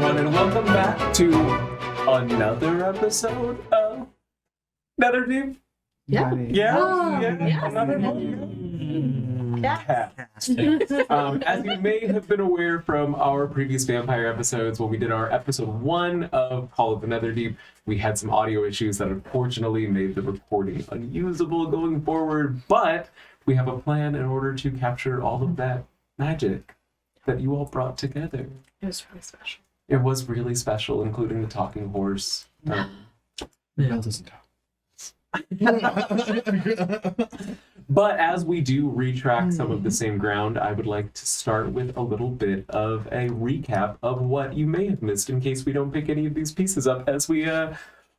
everyone, and welcome back to another episode of Netherdeep. Yeah. Another cast. As you may have been aware from our previous vampire episodes, when we did our episode 1 of Call of the Netherdeep, we had some audio issues that unfortunately made the recording unusable going forward, but we have a plan in order to capture all of that magic that you all brought together. It was really special. It was really special, including the talking horse. Belle doesn't talk. But as we do retrack some of the same ground, I would like to start with a little bit of a recap of what you may have missed in case we don't pick any of these pieces up as we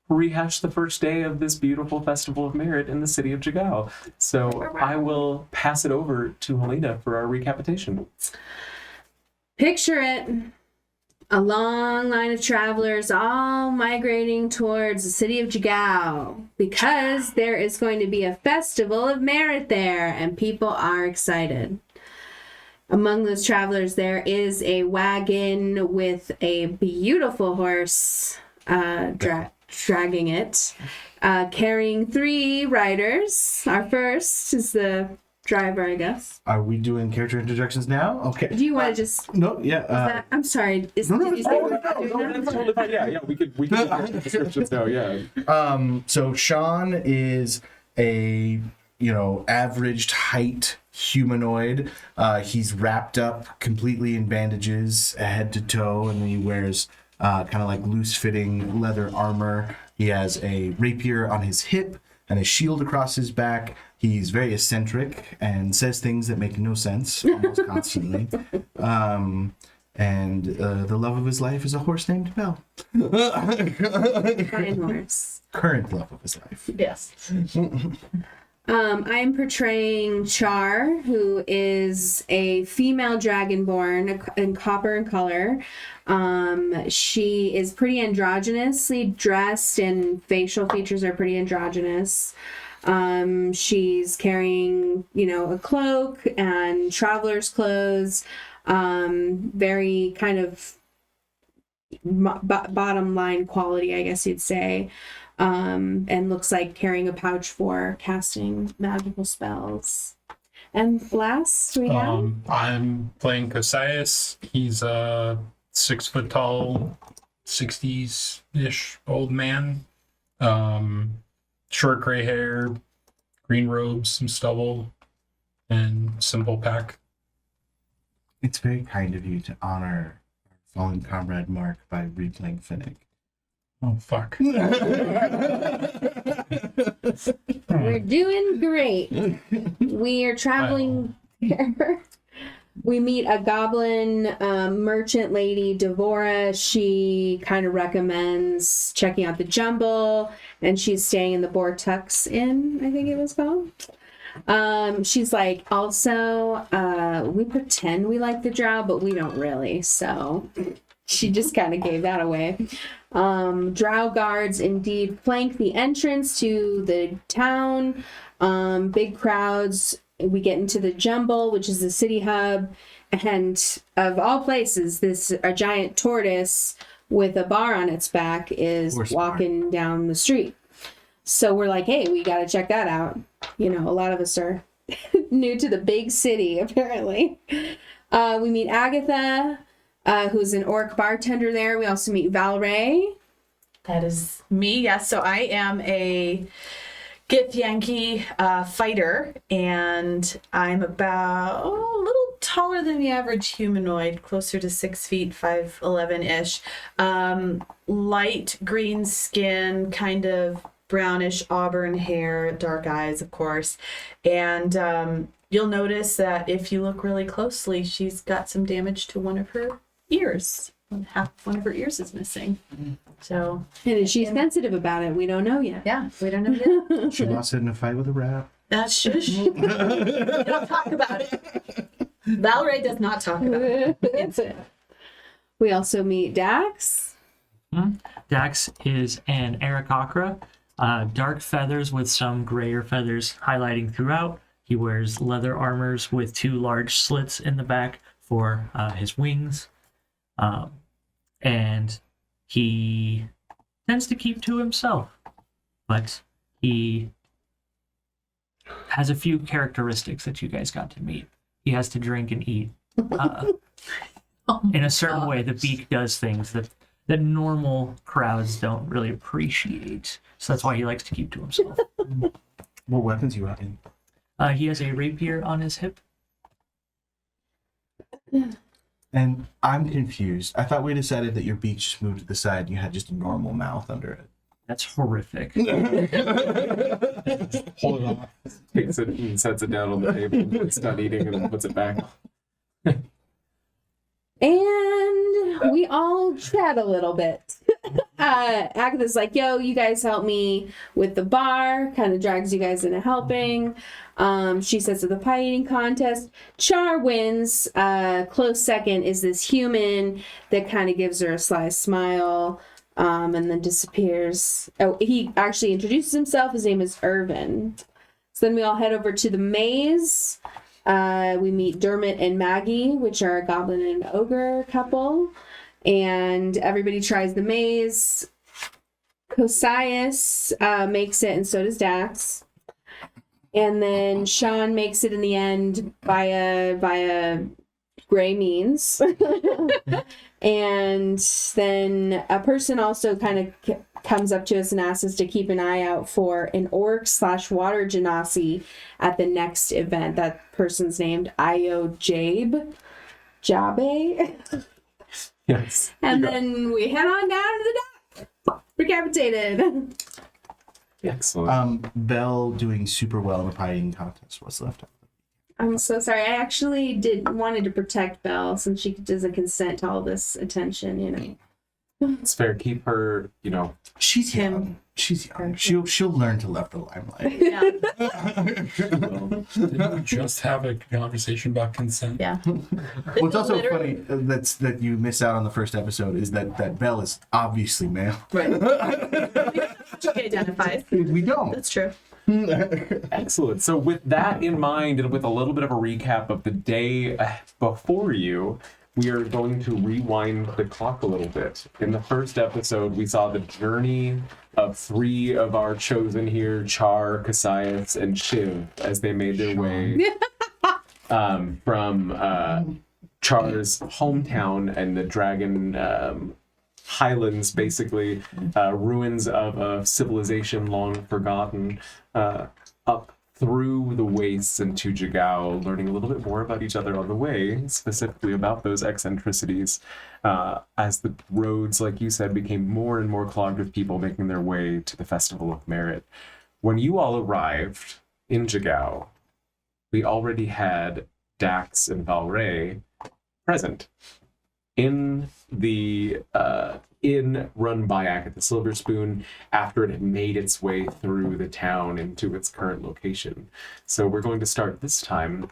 rehash the first day of this beautiful Festival of Merit in the city of Jigow. So I will pass it over to Helena for our recapitation. Picture it. A long line of travelers all migrating towards the city of Jigow because there is going to be a festival of merit there and people are excited. Among those travelers, there is a wagon with a beautiful horse dragging it, carrying 3 riders. Our first is the driver, I guess. Are we doing character introductions now? Okay. Do you want to just... No, yeah. I'm sorry. That's totally fine. Yeah, we could do the descriptions now, yeah. So Sean is a, averaged height humanoid. He's wrapped up completely in bandages, head to toe, and he wears kind of like loose-fitting leather armor. He has a rapier on his hip and a shield across his back. He's very eccentric and says things that make no sense almost constantly. And the love of his life is a horse named Belle. Fine horse. Current love of his life. Yes. I'm portraying Char, who is a female dragonborn in copper in color. She is pretty androgynously dressed and facial features are pretty androgynous. She's carrying, a cloak and traveler's clothes, very kind of bottom line quality, I guess you'd say, and looks like carrying a pouch for casting magical spells. And last we have... I'm playing Cosias. He's a 6 foot tall, 60s-ish old man. Short gray hair, green robes, some stubble, and simple pack. It's very kind of you to honor our fallen comrade Mark by replaying Finnick. Oh, fuck. We're doing great. We are traveling here. We meet a goblin merchant lady, Devora. She kind of recommends checking out the Jumble, and she's staying in the Bortux Inn, I think it was called. She's like, also, we pretend we like the Drow, but we don't really, so she just kind of gave that away. Drow guards indeed flank the entrance to the town. Big crowds. We get into the Jumble, which is the city hub, and of all places, a giant tortoise with a bar on its back is walking down the street. So we're like, hey, we got to check that out. A lot of us are new to the big city, apparently. We meet Agatha, who's an orc bartender there. We also meet Valray. That is me, yes. So I am a Githyanki fighter, and I'm about a little taller than the average humanoid, closer to 6 feet, 5'11"-ish. Light green skin, kind of brownish auburn hair, dark eyes, of course. And you'll notice that if you look really closely, she's got some damage to one of her ears. Half one of her ears is missing. So, and is she sensitive about it? We don't know yet. Yeah, we don't know yet. She lost it in a fight with a rat. That's shush. We don't talk about it. Valerie does not talk about it. We also meet Dax. Dax is an Aarakocra, dark feathers with some grayer feathers highlighting throughout. He wears leather armors with 2 large slits in the back for his wings. and he tends to keep to himself, but he has a few characteristics that you guys got to meet. He has to drink and eat. In a certain way, the beak does things that normal crowds don't really appreciate. So that's why he likes to keep to himself. What weapons you got in? He has a rapier on his hip. And I'm confused. I thought we decided that your beak just moved to the side and you had just a normal mouth under it. That's horrific. Hold it off. Takes it and sets it down on the table. It's done eating and then puts it back. And we all chat a little bit. Agatha's like, yo, you guys help me with the bar, kind of drags you guys into helping. She says at the pie eating contest, Char wins. Close second is this human that kind of gives her a sly smile, and then disappears. Oh, he actually introduces himself. His name is Irvin. So then we all head over to the maze. We meet Dermot and Maggie, which are a goblin and an ogre couple. And everybody tries the maze. Cosius makes it, and so does Dax. And then Sean makes it in the end via gray means. And then a person also kind of comes up to us and asks us to keep an eye out for an orc/water genasi at the next event. That person's named Io Jabe. Yes. And then we head on down to the dock. Recapitated. Excellent. Belle doing super well in the pie eating contest. What's left of it? I'm so sorry. I actually wanted to protect Belle since she doesn't consent to all this attention, you know. It's fair. Keep her, She's Him. young. She's young. She'll learn to love the limelight. Yeah. Didn't we just have a conversation about consent? Yeah. What's also Literally- funny that you miss out on the first episode is that Belle is obviously male. Right. She identifies. We don't. That's true. Excellent. So with that in mind, and with a little bit of a recap of the day before you, we are going to rewind the clock a little bit. In the first episode, we saw the journey of 3 of our chosen here, Char, Casias, and Shiv, as they made their way from Char's hometown and the Dragon Highlands, basically, ruins of a civilization long forgotten, up through the wastes into Jigow, learning a little bit more about each other on the way, specifically about those eccentricities, as the roads, like you said, became more and more clogged with people making their way to the Festival of Merit. When you all arrived in Jigow, we already had Dax and Valray present in the inn run by Agatha Silverspoon after it had made its way through the town into its current location. So we're going to start this time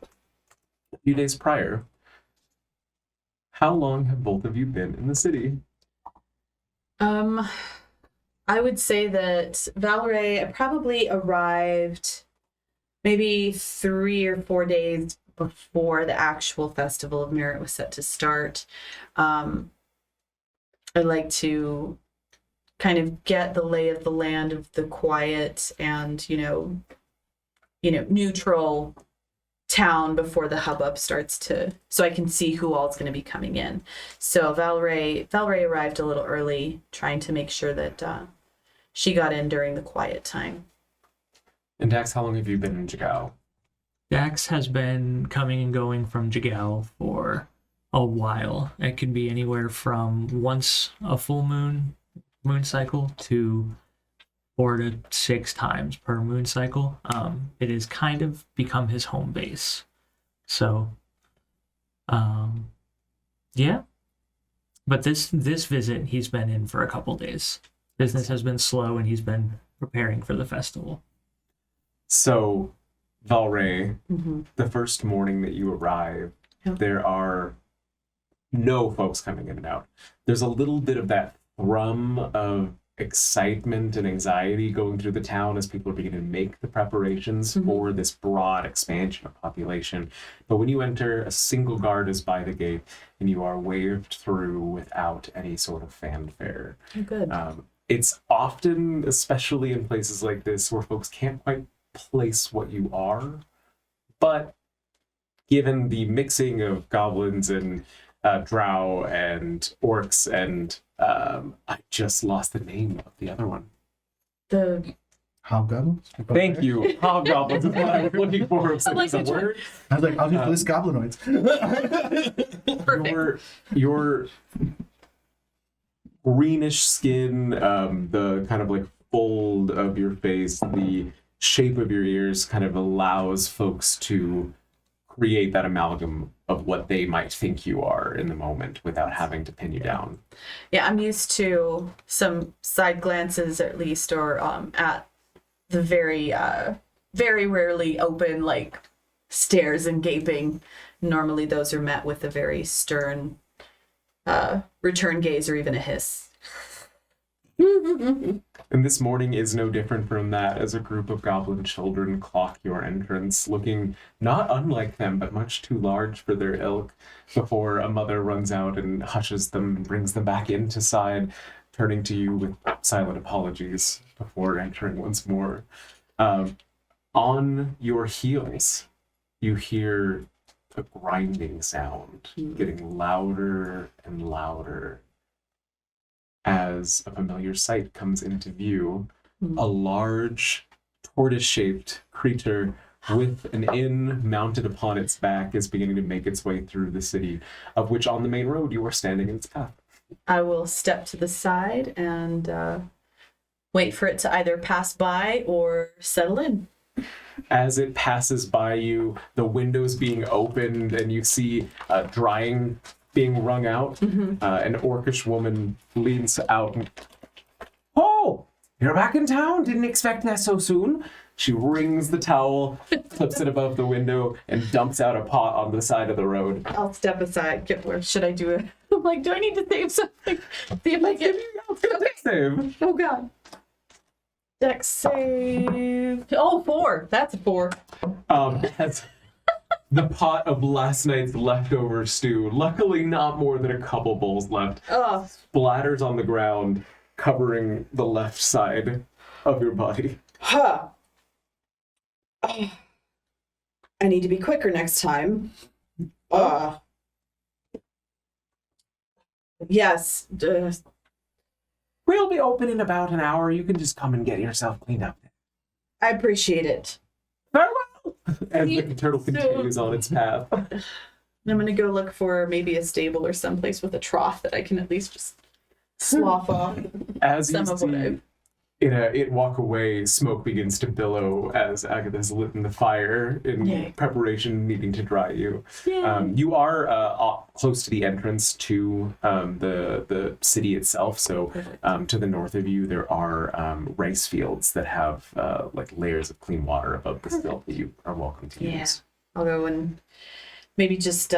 a few days prior. How long have both of you been in the city? I would say that Valerie probably arrived maybe 3 or 4 days before the actual Festival of Merit was set to start. I like to kind of get the lay of the land of the quiet and, neutral town before the hubbub starts so I can see who all is going to be coming in. So Valerie arrived a little early, trying to make sure that she got in during the quiet time. And Dax, how long have you been in Jigow? Dax has been coming and going from Jigow for a while. It can be anywhere from once a full moon cycle to 4 to 6 times per moon cycle. It has kind of become his home base. So, yeah. But this visit, he's been in for a couple days. Business has been slow, and he's been preparing for the festival. So, Valray, Mm-hmm. the first morning that you arrive, there are no folks coming in and out. There's a little bit of that thrum of excitement and anxiety going through the town as people are beginning to make the preparations for this broad expansion of population. But when you enter, a single guard is by the gate, and you are waved through without any sort of fanfare. Good. It's often, especially in places like this, where folks can't quite place what you are, but given the mixing of goblins and drow and orcs and I just lost the name of the other one. The Hobgoblins? Thank you. Hobgoblins is what I was looking for. It's like a which one? word. I was like, I'll just list goblinoids. Your greenish skin, the kind of like fold of your face, the shape of your ears kind of allows folks to create that amalgam of what they might think you are in the moment without having to pin you down. Yeah, I'm used to some side glances at least, or at the very rarely open like stares and gaping. Normally those are met with a very stern return gaze or even a hiss. And this morning is no different from that, as a group of goblin children clock your entrance, looking not unlike them, but much too large for their ilk, before a mother runs out and hushes them and brings them back into side, turning to you with silent apologies before entering once more. On your heels, you hear a grinding sound, getting louder and louder, as a familiar sight comes into view. A large tortoise-shaped creature with an inn mounted upon its back is beginning to make its way through the city, of which on the main road you are standing in its path. I will step to the side and wait for it to either pass by or settle in. As it passes by you, the windows being opened and you see drying being wrung out, an orcish woman leans out and, "Oh, you're back in town? Didn't expect that so soon." She wrings the towel, flips it above the window, and dumps out a pot on the side of the road. I'll step aside. Where should I do it? I'm like, do I need to save something? See if I get. Save. Oh God. Dex save. Oh, 4. That's a 4. As the pot of last night's leftover stew, luckily not more than a couple bowls left, Oh, splatters on the ground, covering the left side of your body. Huh. I need to be quicker next time. Yes. We'll be open in about an hour. You can just come and get yourself cleaned up. I appreciate it. Farewell! As the turtle continues on its path. I'm gonna go look for maybe a stable or someplace with a trough that I can at least just slough off As you some of what see I've. it walk away, smoke begins to billow as Agatha's lit in the fire in Yay. preparation, needing to dry you. You are close to the entrance to the city itself. So to the north of you, there are rice fields that have like layers of clean water above the silt that you are welcome to Yeah. use. I'll go and maybe just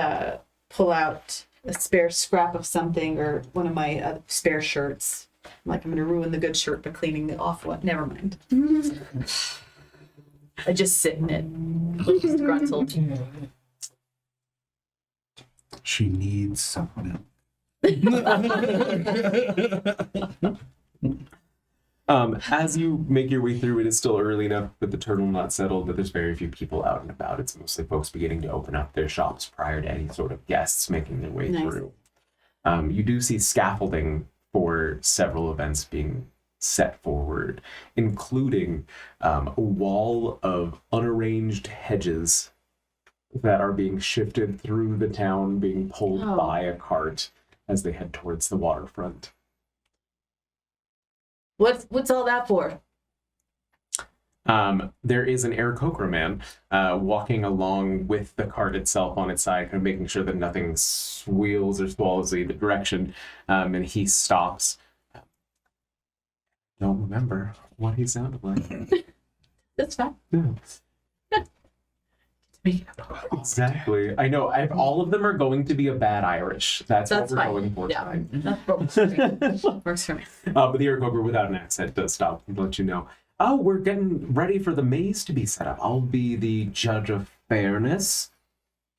pull out a spare scrap of something or one of my spare shirts. Like I'm gonna ruin the good shirt by cleaning the off one. Never mind. I just sit in it, disgruntled. She needs some milk. As you make your way through, it is still early enough with the turtle not settled that there's very few people out and about. It's mostly folks beginning to open up their shops prior to any sort of guests making their way Nice. through. You do see scaffolding for several events being set forward, including a wall of unarranged hedges that are being shifted through the town, being pulled Oh. by a cart as they head towards the waterfront. What's all that for? There is an Aarakocra man walking along with the cart itself on its side, kind of making sure that nothing squeals or swallows either direction. And he stops. Don't remember what he sounded like. That's fine. Yeah. Exactly. I know. All of them are going to be a bad Irish. That's what we're fine. going for Yeah. tonight. That works for me. Works for me. But the Iroquois without an accent does stop and let you know. Oh, we're getting ready for the maze to be set up. I'll be the judge of fairness.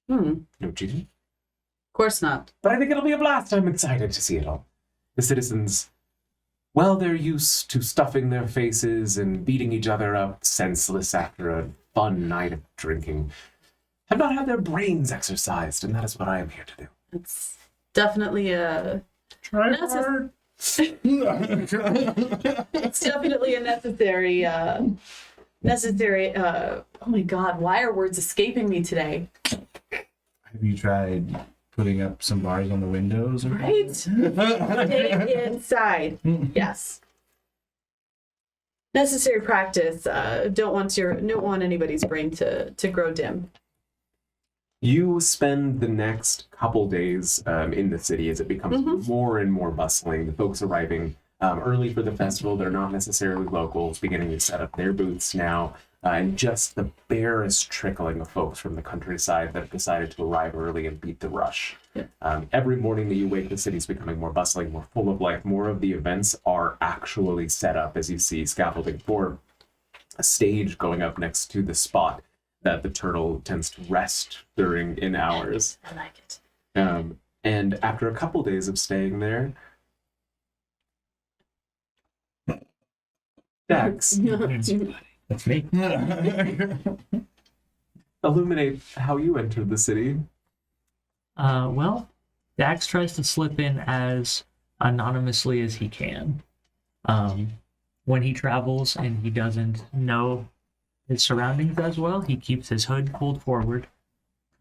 No cheating. Of course not. But I think it'll be a blast. I'm excited to see it all. The citizens, well, they're used to stuffing their faces and beating each other up senseless after a fun night of drinking. Have not had their brains exercised, and that is what I am here to do. It's definitely a Try That's a- hard. it's definitely a necessary oh my god, why are words escaping me today? Have you tried putting up some bars on the windows? Or Right? Stay inside. Yes. Necessary practice. Don't want anybody's brain to grow dim. You spend the next couple days in the city as it becomes more and more bustling. The folks arriving early for the festival, they're not necessarily locals, beginning to set up their booths now. And just the barest trickling of folks from the countryside that have decided to arrive early and beat the rush. Every morning that you wake, the city's becoming more bustling, more full of life. More of the events are actually set up, as you see scaffolding for a stage going up next to the spot that the turtle tends to rest during in hours. I like it. And after a couple days of staying there, Dax, That's me. illuminate how you entered the city. Well, Dax tries to slip in as anonymously as he can. When he travels and he doesn't know his surroundings as well, he keeps his hood pulled forward.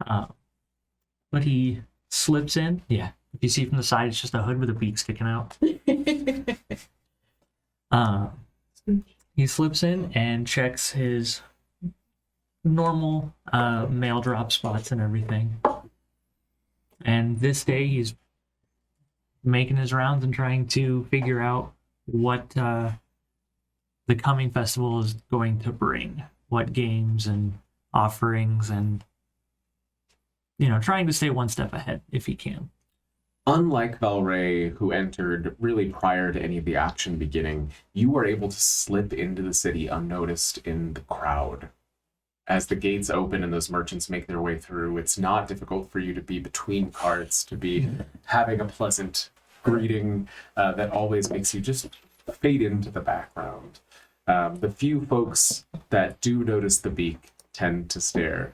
But he slips in. Yeah, if you see from the side, it's just a hood with a beak sticking out. He slips in and checks his normal mail drop spots and everything. And this day he's making his rounds and trying to figure out what the coming festival is going to bring. What games and offerings and, trying to stay one step ahead if he can. Unlike Valray, who entered really prior to any of the action beginning, you were able to slip into the city unnoticed in the crowd. As the gates open and those merchants make their way through, it's not difficult for you to be between carts, to be having a pleasant greeting that always makes you just fade into the background. The few folks that do notice the beak tend to stare,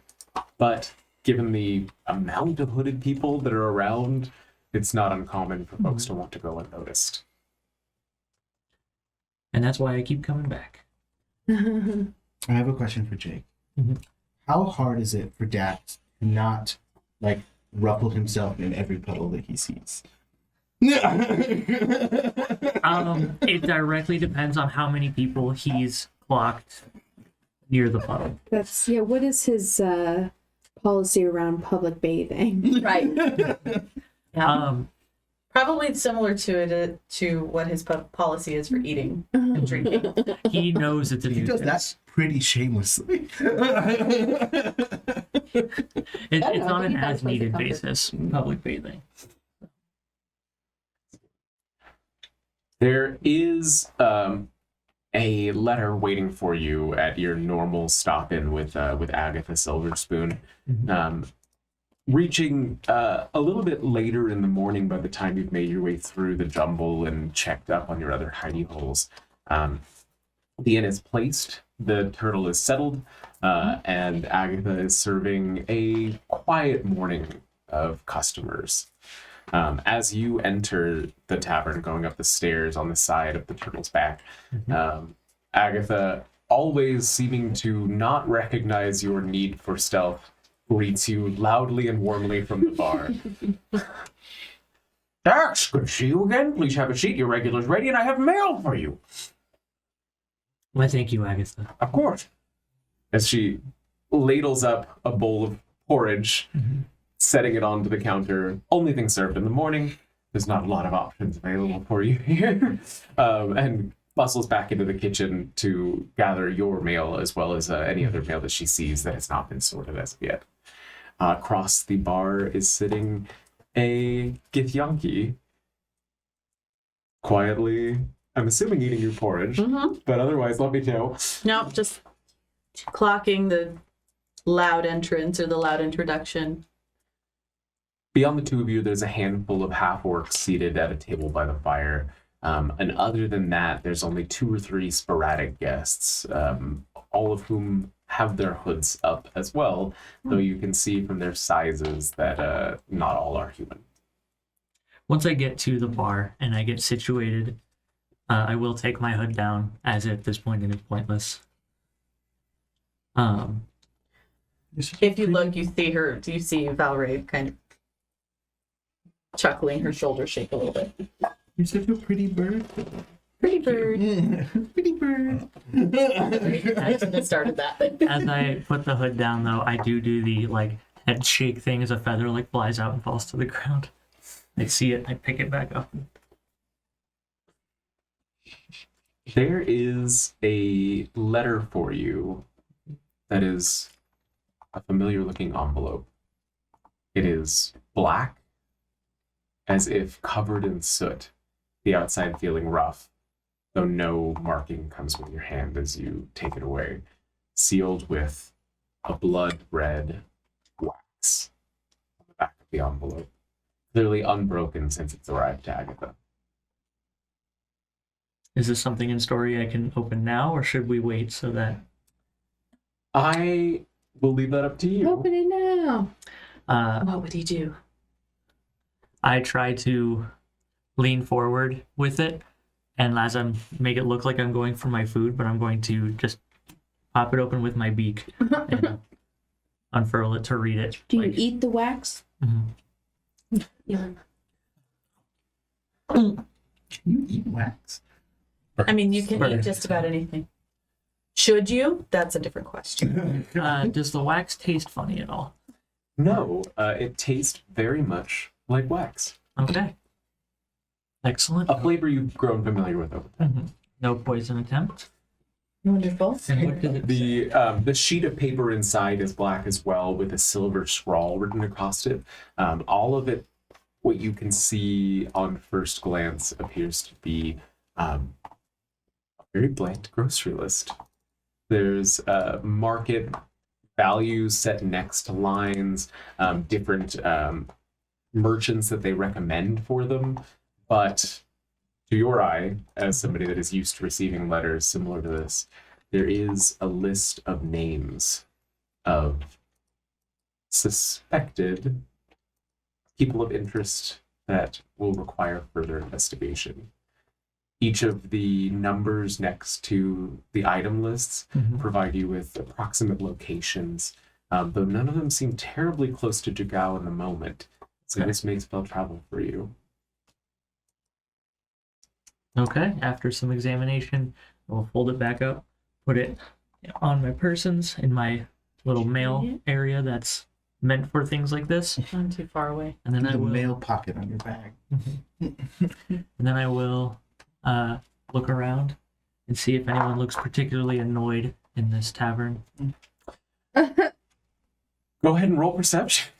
but given the amount of hooded people that are around, it's not uncommon for folks to want to go unnoticed. And that's why I keep coming back. I have a question for Jake. Mhm. How hard is it for Dax to not ruffle himself in every puddle that he sees? It directly depends on how many people he's clocked near the puddle. That's what is his policy around public bathing? Right. Probably similar to what his policy is for eating and drinking. He knows it's a He does nuisance. that pretty shamelessly. It's on an as-needed basis, public bathing. There is a letter waiting for you at your normal stop-in with Agatha Silverspoon. Reaching a little bit later in the morning by the time you've made your way through the jumble and checked up on your other hidey holes. The inn is placed, the turtle is settled, and Agatha is serving a quiet morning of customers. As you enter the tavern, going up the stairs on the side of the turtle's back, Agatha, always seeming to not recognize your need for stealth, greets you loudly and warmly from the bar. Dax, good to see you again. Please have a seat. Your regular's ready, and I have mail for you. Why, thank you, Agatha. Of course. As she ladles up a bowl of porridge, setting it onto the counter. Only thing served in the morning. There's not a lot of options available for you here. And bustles back into the kitchen to gather your mail as well as any other mail that she sees that has not been sorted as of yet. Across the bar is sitting a Githyanki, quietly, I'm assuming eating your porridge, but otherwise let me know. Nope, just clocking the loud entrance or the loud introduction. Beyond the two of you, there's a handful of half-orcs seated at a table by the fire. And other than that, there's only 2 or 3 sporadic guests, all of whom have their hoods up as well, though you can see from their sizes that not all are human. Once I get to the bar and I get situated, I will take my hood down, as at this point it is pointless. If you look, you see Valerie kind of chuckling, her shoulders shake a little bit. You're such a pretty bird. Pretty bird. Pretty bird. I shouldn't have started that. As I put the hood down, though, I do the head shake thing as a feather flies out and falls to the ground. I see it, I pick it back up. There is a letter for you that is a familiar-looking envelope. It is black, as if covered in soot, the outside feeling rough, though no marking comes with your hand as you take it away, sealed with a blood-red wax on the back of the envelope, clearly unbroken since it's arrived to Agatha. Is this something in story I can open now, or should we wait so that... I will leave that up to you. Open it now. What would he do? I try to lean forward with it, and as I make it look like I'm going for my food, but I'm going to just pop it open with my beak and unfurl it to read it. Do you eat the wax? Mm-hmm. Yeah. You eat wax. I mean, you can eat just about anything. Should you? That's a different question. Does the wax taste funny at all? No, it tastes very much like wax. Okay. Excellent. A flavor you've grown familiar with over time. Mhm. No poison attempt. Wonderful. And what does it say? The sheet of paper inside is black as well, with a silver scrawl written across it. All of it, what you can see on first glance, appears to be a very bland grocery list. There's market values set next to lines, different merchants that they recommend for them, but to your eye, as somebody that is used to receiving letters similar to this, there is a list of names of suspected people of interest that will require further investigation. Each of the numbers next to the item lists provide you with approximate locations, though none of them seem terribly close to Jigow in the moment. So this may spell travel for you. Okay, after some examination, I'll fold it back up, put it on my persons in my little mail area that's meant for things like this. I'm too far away. And then I The will mail pocket on your bag. and then I will look around and see if anyone looks particularly annoyed in this tavern. Go ahead and roll perception.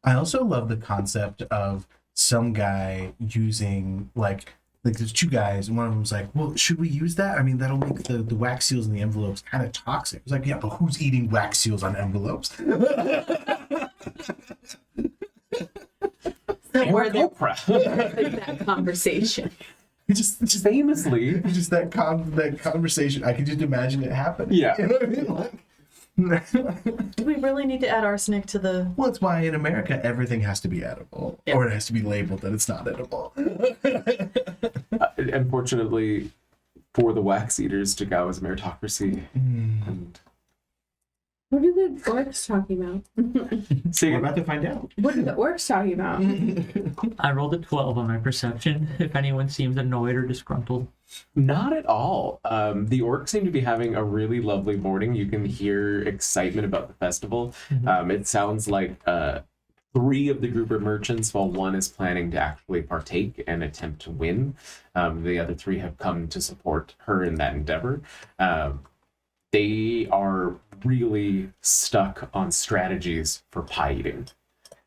I also love the concept of some guy using like there's 2 guys and one of them's like, well, should we use that? I mean, that'll make the wax seals in the envelopes kind of toxic. It's like, yeah, but who's eating wax seals on envelopes? Where they Oprah. that conversation. just Famously. just that conversation. I can just imagine it happening. Yeah. You know what I mean? Like, Do we really need to add arsenic to the... well, it's why in America everything has to be edible, or it has to be labeled that it's not edible. Unfortunately, for the wax eaters, Jigow is a meritocracy. And What are the orcs talking about? so We're about to find out. What are the orcs talking about? I rolled a 12 on my perception, if anyone seems annoyed or disgruntled. not at all. The orcs seem to be having a really lovely morning. You can hear excitement about the festival. It sounds like 3 of the group are merchants, while 1 is planning to actually partake and attempt to win. The other 3 have come to support her in that endeavor. They are really stuck on strategies for pie eating.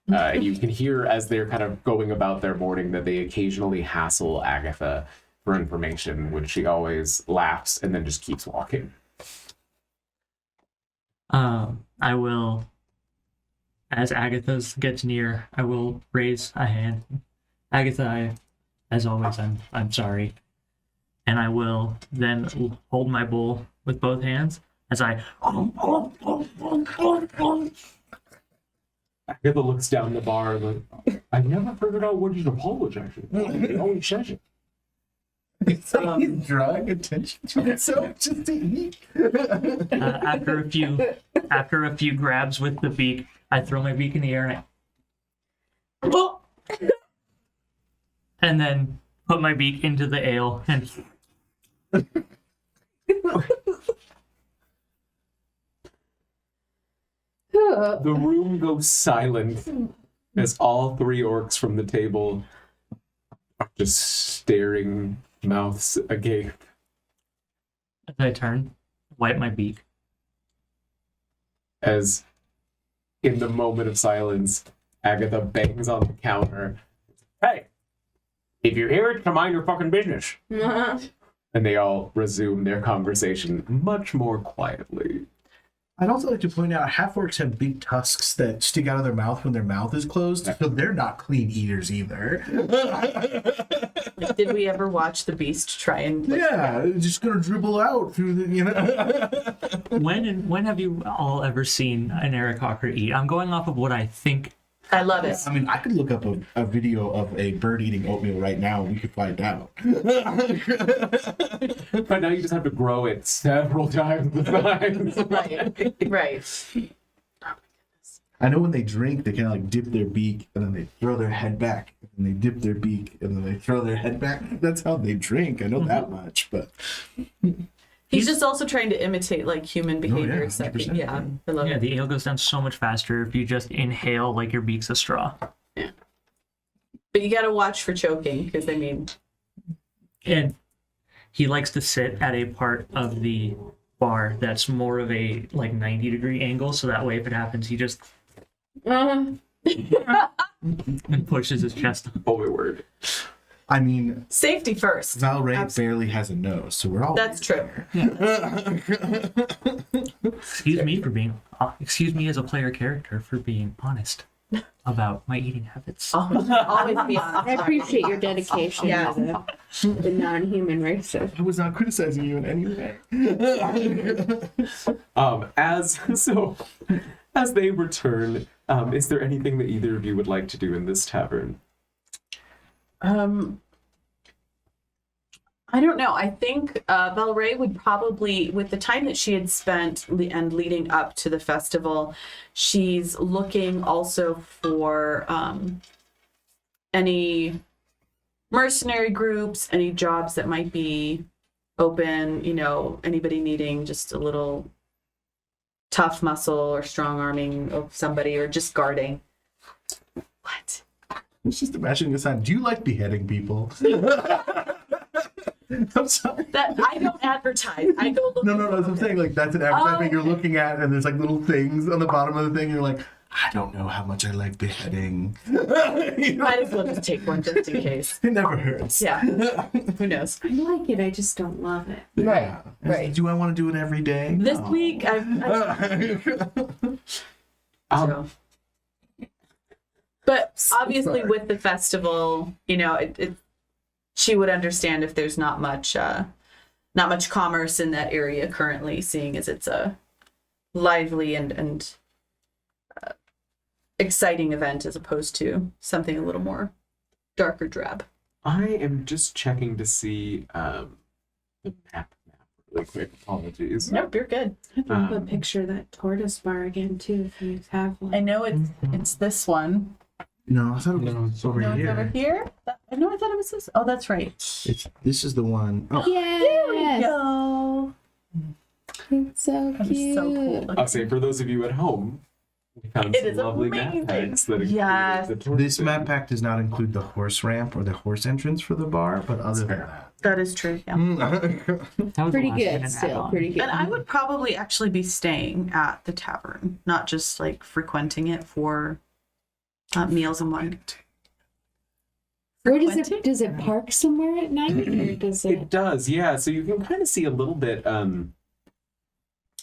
You can hear as they're kind of going about their morning that they occasionally hassle Agatha for information, which she always laughs and then just keeps walking. I will, as Agatha gets near, I will raise a hand. Agatha, as always, I'm sorry. And I will then hold my bowl with both hands as I... Agatha looks down the bar like, I never figured out what he's apologizing for. He always says it. It's like he's drawing attention to himself just to eat. After a few grabs with the beak, I throw my beak in the air and then put my beak into the ale and The room goes silent as all 3 orcs from the table are just staring, mouths agape. as I turn, wipe my beak. As in the moment of silence, Agatha bangs on the counter. Hey, if you're here, it's to mind your fucking business. And they all resume their conversation much more quietly. I'd also like to point out half-orcs have big tusks that stick out of their mouth when their mouth is closed, so they're not clean eaters either. Like, did we ever watch the beast try and... Yeah, it's just gonna dribble out through the, you know. When have you all ever seen an Eric Hawker eat? I'm going off of what I think. I love it. I mean, I could look up a video of a bird eating oatmeal right now, and we could find out. But now you just have to grow it several times the size. Right. I know when they drink, they kind of like dip their beak, and then they throw their head back, and they dip their beak, and then they throw their head back. That's how they drink. I know that much, but... He's just also trying to imitate like human behaviors. 100%. Yeah, I love Yeah, it. the ale goes down so much faster if you just inhale like your beak's a straw. Yeah. But you got to watch for choking because I mean, And he likes to sit at a part of the bar that's more of a like 90-degree angle, so that way if it happens, he just and pushes his chest up. Oh, my word. I mean, safety first. Valray barely has a nose, so we're all... That's true. Excuse me as a player character for being honest about my eating habits. Always be honest. I appreciate your dedication Yeah. to the non-human races. I was not criticizing you in any way. As they return, is there anything that either of you would like to do in this tavern? I don't know. I think Valray would probably, with the time that she had spent and leading up to the festival, she's looking also for any mercenary groups, any jobs that might be open, you know, anybody needing just a little tough muscle or strong arming of somebody or just guarding. What? I was just imagining this time. Do you like beheading people? I'm sorry. That I don't advertise. I go look. No, that's what I'm saying. Like, that's an advertisement you're looking at, and there's like little things on the bottom of the thing. You're like, I don't know how much I like beheading. You know? Might as well just take one just in case. It never hurts. Yeah. Who knows? I like it, I just don't love it. Yeah. Right. Do I want to do it every day? This No. week, so. But obviously, sorry. with the festival, you know, she would understand if there's not much commerce in that area currently, seeing as it's a lively and exciting event as opposed to something a little more dark or drab. I am just checking to see the map really quick. Apologies. Nope, you're good. I'd love a picture of that tortoise bar again too, if you have one. I know it's this one. No, I thought it was over No, it's here. over here. I know. I thought it was this. Oh, that's right. This is the one. Oh, Yes! Go. It's so That cute. is so cool. I'll say for those of you at home, We found It some is lovely map amazing. packs that include Yes. the tour This thing. map pack does not include the horse ramp or the horse entrance for the bar, but other than that. That is true. Yeah. That was Pretty the last thing good to still. add on. Pretty good. And I would probably actually be staying at the tavern, not just like frequenting it for meals and wine. Where does Frequenting? it does it park somewhere at night or does It it? does, yeah. So you can kind of see a little bit.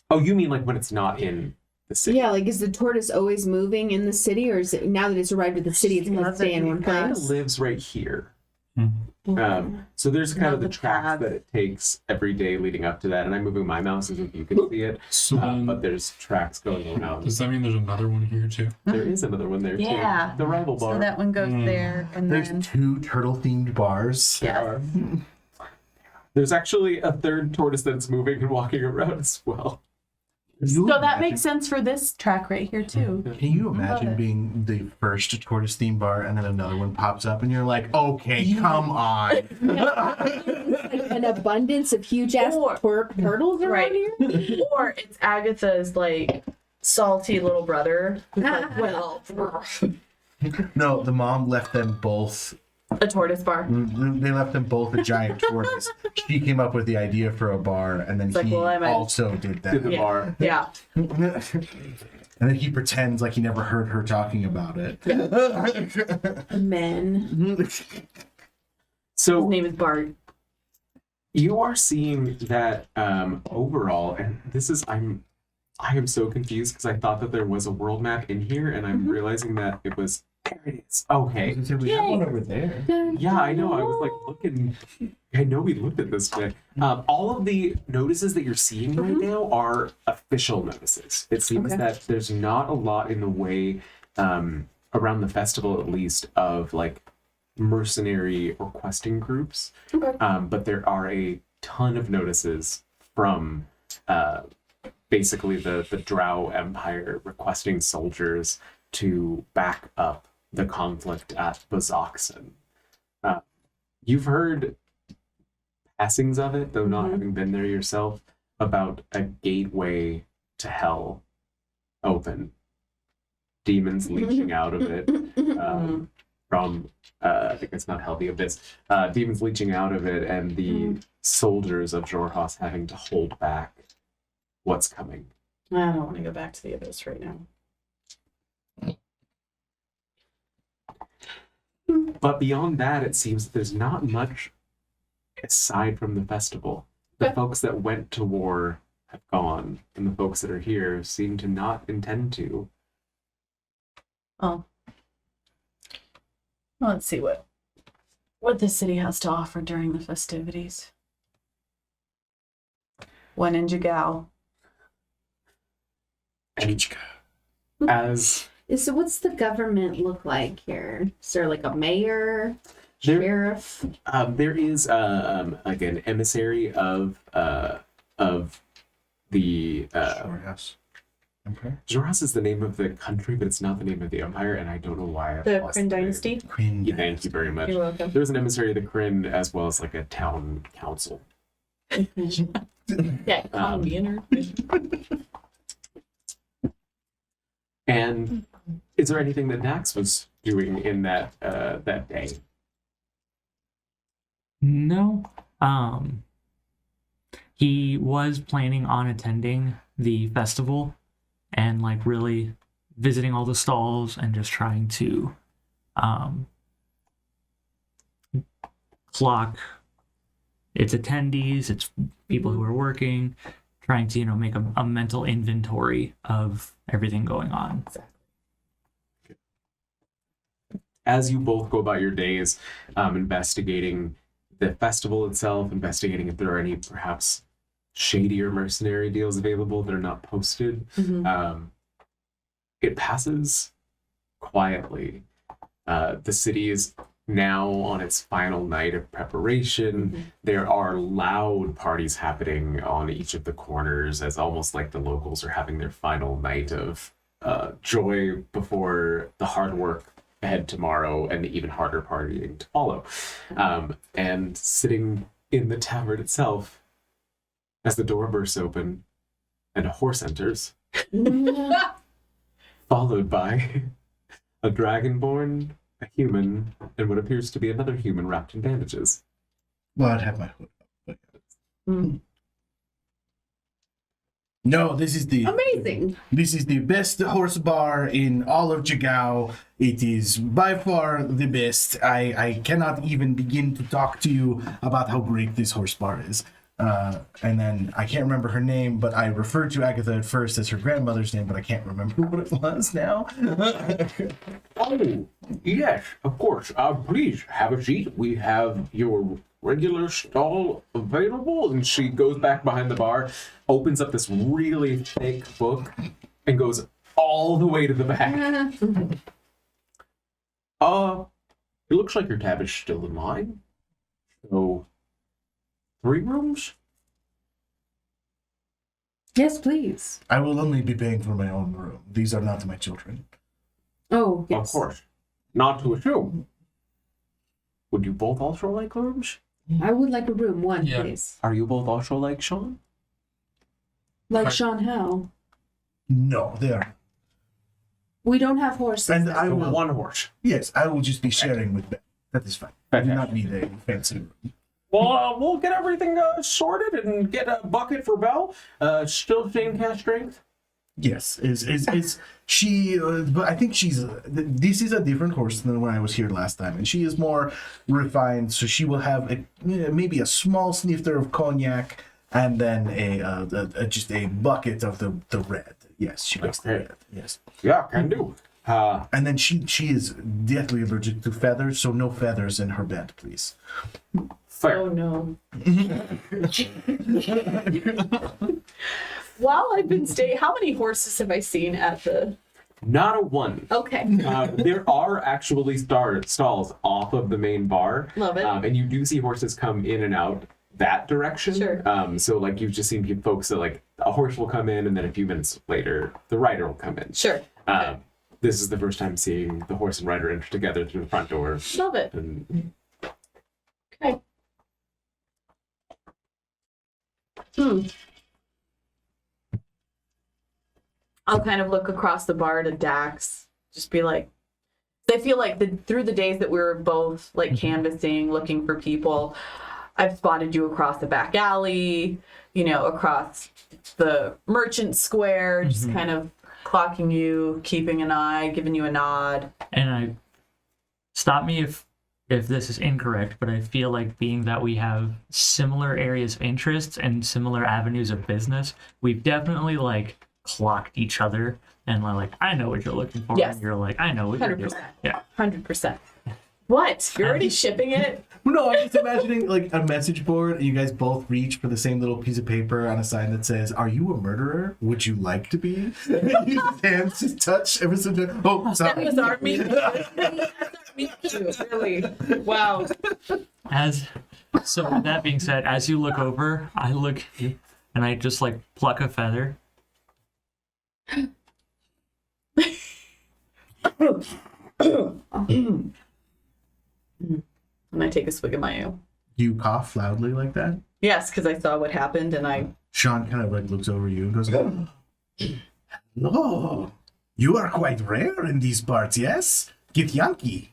Oh, you mean like when it's not in the city? Yeah, like is the tortoise always moving in the city, or is it now that it's arrived at the city, it's gonna Loves stay it. in one It kind of place? lives right here. Mhm. So there's kind of Love the the tracks path. that it takes every day leading up to that, and I'm moving my mouse as if you can see it. So then, But there's tracks going around. does that mean there's another one here too? There is another one there Yeah. too. The rival bar. So that one goes there, and There's then 2 turtle-themed bars. yeah. There's actually a third tortoise that's moving and walking around as well. So that makes sense for this track right here too. Can you imagine it. being the first tortoise themed bar and then another one pops up and you're like, okay, come on. Like an abundance of huge ass Or- turtles around Right. here. Or it's Agatha's like salty little brother. Who's like, well, No, the mom left them both. a tortoise bar. They left them both a giant tortoise. She came up with the idea for a bar, and then It's like, he well, I might- also did To the that. bar. Yeah. And then he pretends like he never heard her talking about it. Men. His So name is Bart. you are seeing that overall, and this is I am so confused because I thought that there was a world map in here, and I'm realizing that it was. There it is. Okay. We have one over there. Yeah, I know. I was like looking. I know we looked at this today. All of the notices that you're seeing right now are official notices. It seems Okay. that there's not a lot in the way, around the festival at least, of like mercenary or questing groups. Okay. But there are a ton of notices from basically the Drow Empire requesting soldiers to back up the conflict at Bazoxen. You've heard passings of it, though not having been there yourself, about a gateway to hell open. Demons leeching out of it from, I think it's not hell, the abyss. Demons leeching out of it, and the soldiers of Jorhas having to hold back what's coming. I don't want to go back to the abyss right now. But beyond that, it seems that there's not much aside from the festival. The Okay. folks that went to war have gone, and the folks that are here seem to not intend to. Oh. Well, let's see what the city has to offer during the festivities. One in Jigow. And as So what's the government look like here? Is there like a mayor, There- sheriff? there is like an emissary of the Sure, yes. Okay. Jorhas is the name of the country, but it's not the name of the empire, and I don't know why. I've The lost Kryn the name. Dynasty. Queen. Yeah, thank you very much. You're welcome. There's an emissary of the Kryn as well as like a town council. Yeah, call me in her. And is there anything that Nax was doing in that that day? No. He was planning on attending the festival and like really visiting all the stalls and just trying to clock its attendees, its people who are working, trying to, make a mental inventory of everything going on. As you both go about your days, investigating the festival itself, investigating if there are any perhaps shadier mercenary deals available that are not posted, it passes quietly. The city is now on its final night of preparation. There are loud parties happening on each of the corners, as almost like the locals are having their final night of joy before the hard work ahead tomorrow and the even harder partying to follow. And sitting in the tavern itself, as the door bursts open and a horse enters, followed by a dragonborn, a human, and what appears to be another human wrapped in bandages. Well, I'd have my hood up. Mm. No, this is the Amazing. This is the best horse bar in all of Jigow. It is by far the best. I cannot even begin to talk to you about how great this horse bar is. And then I can't remember her name, but I referred to Agatha at first as her grandmother's name, but I can't remember what it was now. Oh, yes, of course. Please have a seat. We have your regular stall available. And she goes back behind the bar, opens up this really thick book, and goes all the way to the back. It looks like your tab is still in line. So, 3 rooms? Yes, please. I will only be paying for my own room. These are not my children. Oh, yes. Of course. Not to assume. Would you both also like rooms? I would like a room, one, Yeah. please. Are you both also like Sean? Like Right. Sean Howe. No, they are. We don't have horses. And I will. One horse. Yes, I will just be sharing with Belle. That is fine. I do not need a fancy room. Well, we'll get everything sorted and get a bucket for Belle. Still same cast strength? Yes, is she? But I think she's. This is a different horse than when I was here last time, and she is more refined. So she will have maybe a small snifter of cognac, and then just a bucket of the red. Yes, she likes the Okay. red. Yes, Yeah, can do. and then she is deathly allergic to feathers, so no feathers in her bed, please. Fair. Oh no. While I've been staying, how many horses have I seen at the? Not a one. Okay. There are actually stalls off of the main bar. Love it. And you do see horses come in and out that direction. Sure. So like you've just seen folks that like a horse will come in and then a few minutes later the rider will come in. Sure. Okay. This is the first time seeing the horse and rider enter together through the front door. Love it. And Okay. I'll kind of look across the bar to Dax, just be like, I feel like through the days that we were both like canvassing, looking for people, I've spotted you across the back alley, across the merchant square, just kind of clocking you, keeping an eye, giving you a nod. And I stop me if this is incorrect, but I feel like being that we have similar areas of interests and similar avenues of business, we've definitely like clocked each other and like, I know what you're looking for. Yes. And you're like, I know what you're 100%. doing. Yeah. 100%. What? You're already shipping it? No, I'm just imagining like a message board. You guys both reach for the same little piece of paper on a sign that says, "Are you a murderer? Would you like to be?" Your hands just touch ever so gently. Oh, That sorry. was our meeting. Me too, really. Wow. So with that being said, as you look over, I look and I just like pluck a feather. And I take a swig of my ale. You cough loudly like that. Yes, because I saw what happened and I. Sean kind of like looks over you and goes, "Hello, you are quite rare in these parts, yes? Get Yankee.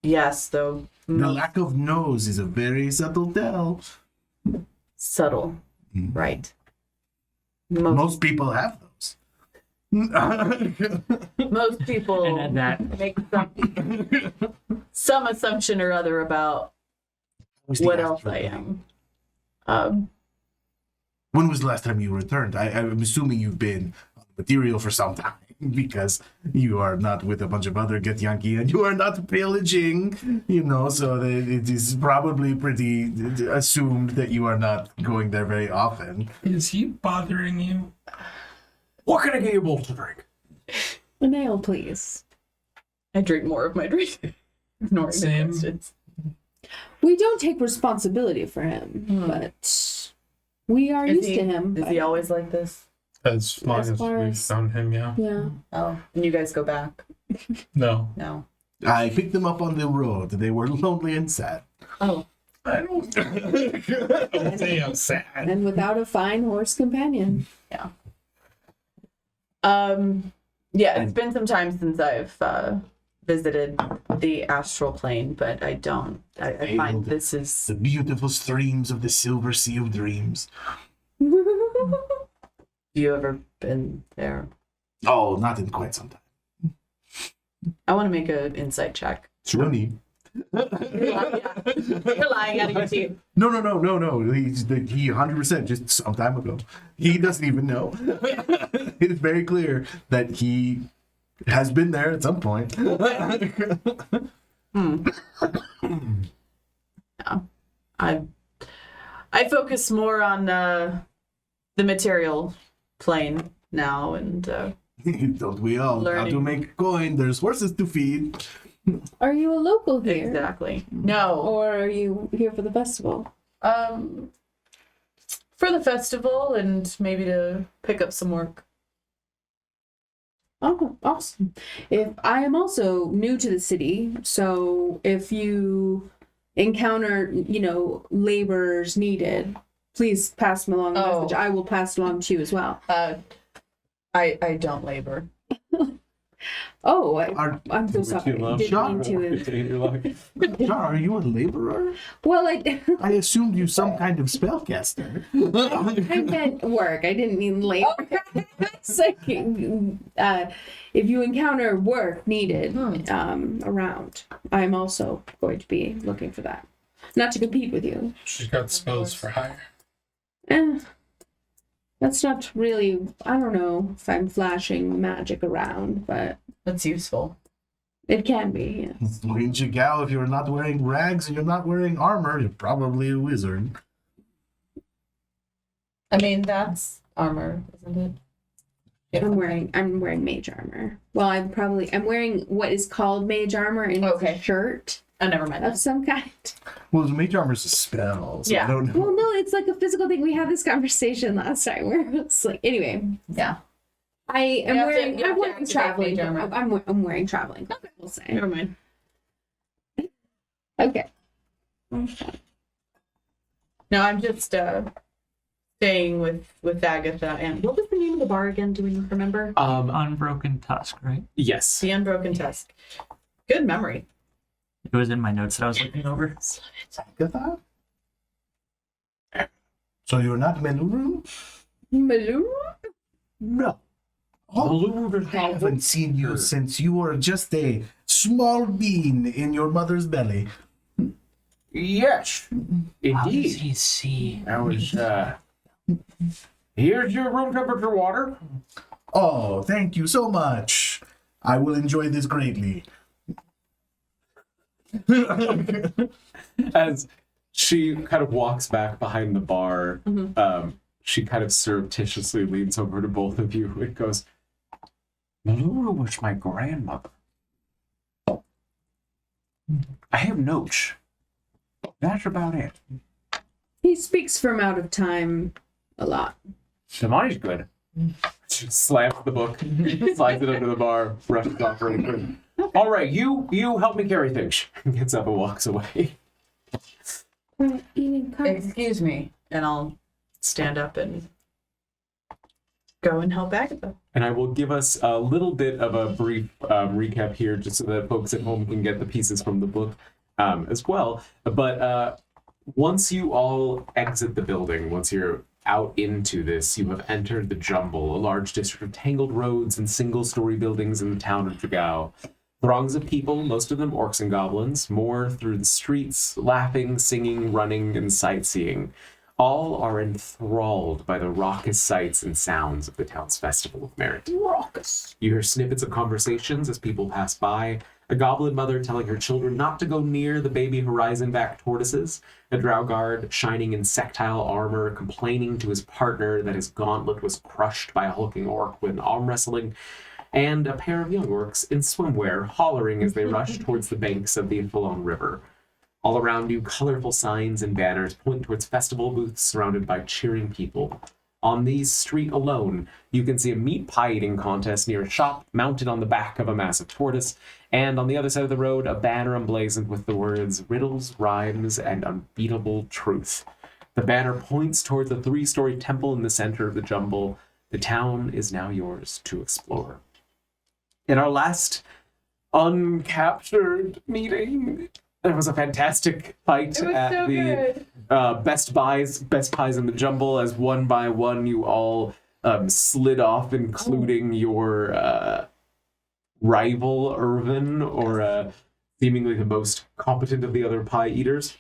Yes, though. The lack of nose is a very subtle tell. Subtle. Mm. Right. Most people have those." Most people And at that, make some assumption or other about what else I am. When was the last time you returned? I'm assuming you've been on material for some time because you are not with a bunch of other Get Yankee and you are not pillaging, so that it is probably pretty assumed that you are not going there very often. Is he bothering you? what can I get you both to drink? An ale, please. I drink more of my drink. Ignoring the Same. questions. We don't take responsibility for him, but we are used to him. Is he always like this? As long As as far we've as- found him, yeah. Yeah. Oh, and you guys go back? No. No. I picked them up on the road. They were lonely and sad. Oh, I don't say I'm sad. And without a fine horse companion. yeah. Yeah, it's been some time since I've visited the astral plane, but I don't. I find this is. The beautiful streams of the silver sea of dreams. Have you ever been there? Oh, not in quite some time. I want to make an insight check. No need. You're lying out of your teeth. No. He 100% just some time ago. He doesn't even know. It is very clear that he has been there at some point. Yeah. I focus more on the material plane now, and Don't we all? How to Learning. make coin? There's horses to feed. Are you a local here? exactly. No. Or are you here for the festival? For the festival and maybe to pick up some work. Oh, awesome. If I am also new to the city, so if you encounter, laborers needed, please pass them along the Oh. message. I will pass it along to you as well. I don't labor. Oh, Are, I'm so We're sorry. too low. Didn't mean to. You're like, John, are you a laborer? Well, I assumed you some kind of spellcaster. I meant work. I didn't mean labor. It's like, if you encounter work needed around, I'm also going to be looking for that. Not to compete with you. She's got spells for hire. That's not really, I don't know if I'm flashing magic around, but That's useful. it can be, yes. In Jigow, if you're not wearing rags and you're not wearing armor, you're probably a wizard. I mean, that's armor, isn't it? I'm wearing mage armor. Well, I'm wearing what is called mage armor, and it's Okay. a shirt Oh, never mind. of some kind. Well, the mage armor is a spell, so Yeah. I don't know. Well, no, it's like a physical thing. We had this conversation last time where it's like, anyway, Yeah. I am You have to- wearing, you have I'm to wearing activate traveling. mage armor. I'm wearing traveling. We'll say. Never mind. Okay. No, I'm just staying with Agatha. And what was the name of the bar again? Do we remember? Unbroken Tusk, right? yes. The Unbroken Tusk. Good memory. It was in my notes that I was looking over. Agatha? So you're not Menuru? Malou? No. Oh, I haven't seen you since you were just a small bean in your mother's belly. Yes. How does Indeed. he see? I was, here's your room temperature water. Oh, thank you so much. I will enjoy this greatly. As she kind of walks back behind the bar, she kind of surreptitiously leans over to both of you and goes, Maluru was my grandmother. I have notes. That's about it. He speaks from out of time a lot. The money's good. She slams the book, slides it under the bar, brushes it off really quick. All right, you help me carry things. Gets up and walks away. We're eating cards. Excuse me. And I'll stand up and go and help Agatha. And I will give us a little bit of a brief recap here, just so that folks at home can get the pieces from the book as well. But once you all exit the building, once you're out into this, you have entered the Jumble, a large district of tangled roads and single-story buildings in the town of Jigow. Throngs of people, most of them orcs and goblins, moor through the streets, laughing, singing, running, and sightseeing. All are enthralled by the raucous sights and sounds of the town's Festival of Merit. Raucous. You hear snippets of conversations as people pass by. A goblin mother telling her children not to go near the baby horizon-backed tortoises. A drow guard, shining in sectile armor, complaining to his partner that his gauntlet was crushed by a hulking orc when arm wrestling. And a pair of young orcs in swimwear, hollering as they rush towards the banks of the Infalon River. All around you, colorful signs and banners point towards festival booths surrounded by cheering people. On these street alone, you can see a meat pie eating contest near a shop mounted on the back of a massive tortoise, and on the other side of the road, a banner emblazoned with the words riddles, rhymes, and unbeatable truth. The banner points towards a 3-story temple in the center of the Jumble. the town is now yours to explore. In our last uncaptured meeting, there was a fantastic fight It was at so the good. Best Pies in the Jumble, as one by one you all slid off, including your rival Irvin, or seemingly the most competent of the other pie eaters.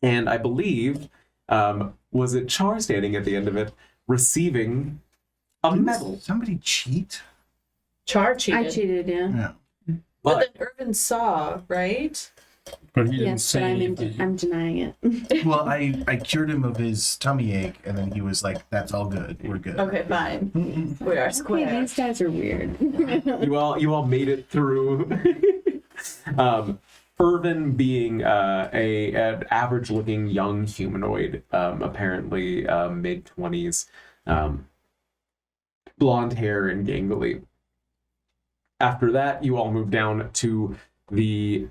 And I believe, was it Char standing at the end of it, receiving a medal. Somebody cheat? Char cheated. I cheated, yeah. Yeah. But then Irvin saw, right? But he didn't Yes, but say I'm, anything. I'm denying it. Well, I cured him of his tummy ache, and then he was like, "That's all good. We're good." Okay, fine. We are Okay, square. these guys are weird. You all made it through. Irvin being an average-looking young humanoid, apparently mid-20s, blonde hair and gangly. After that, you all move down to the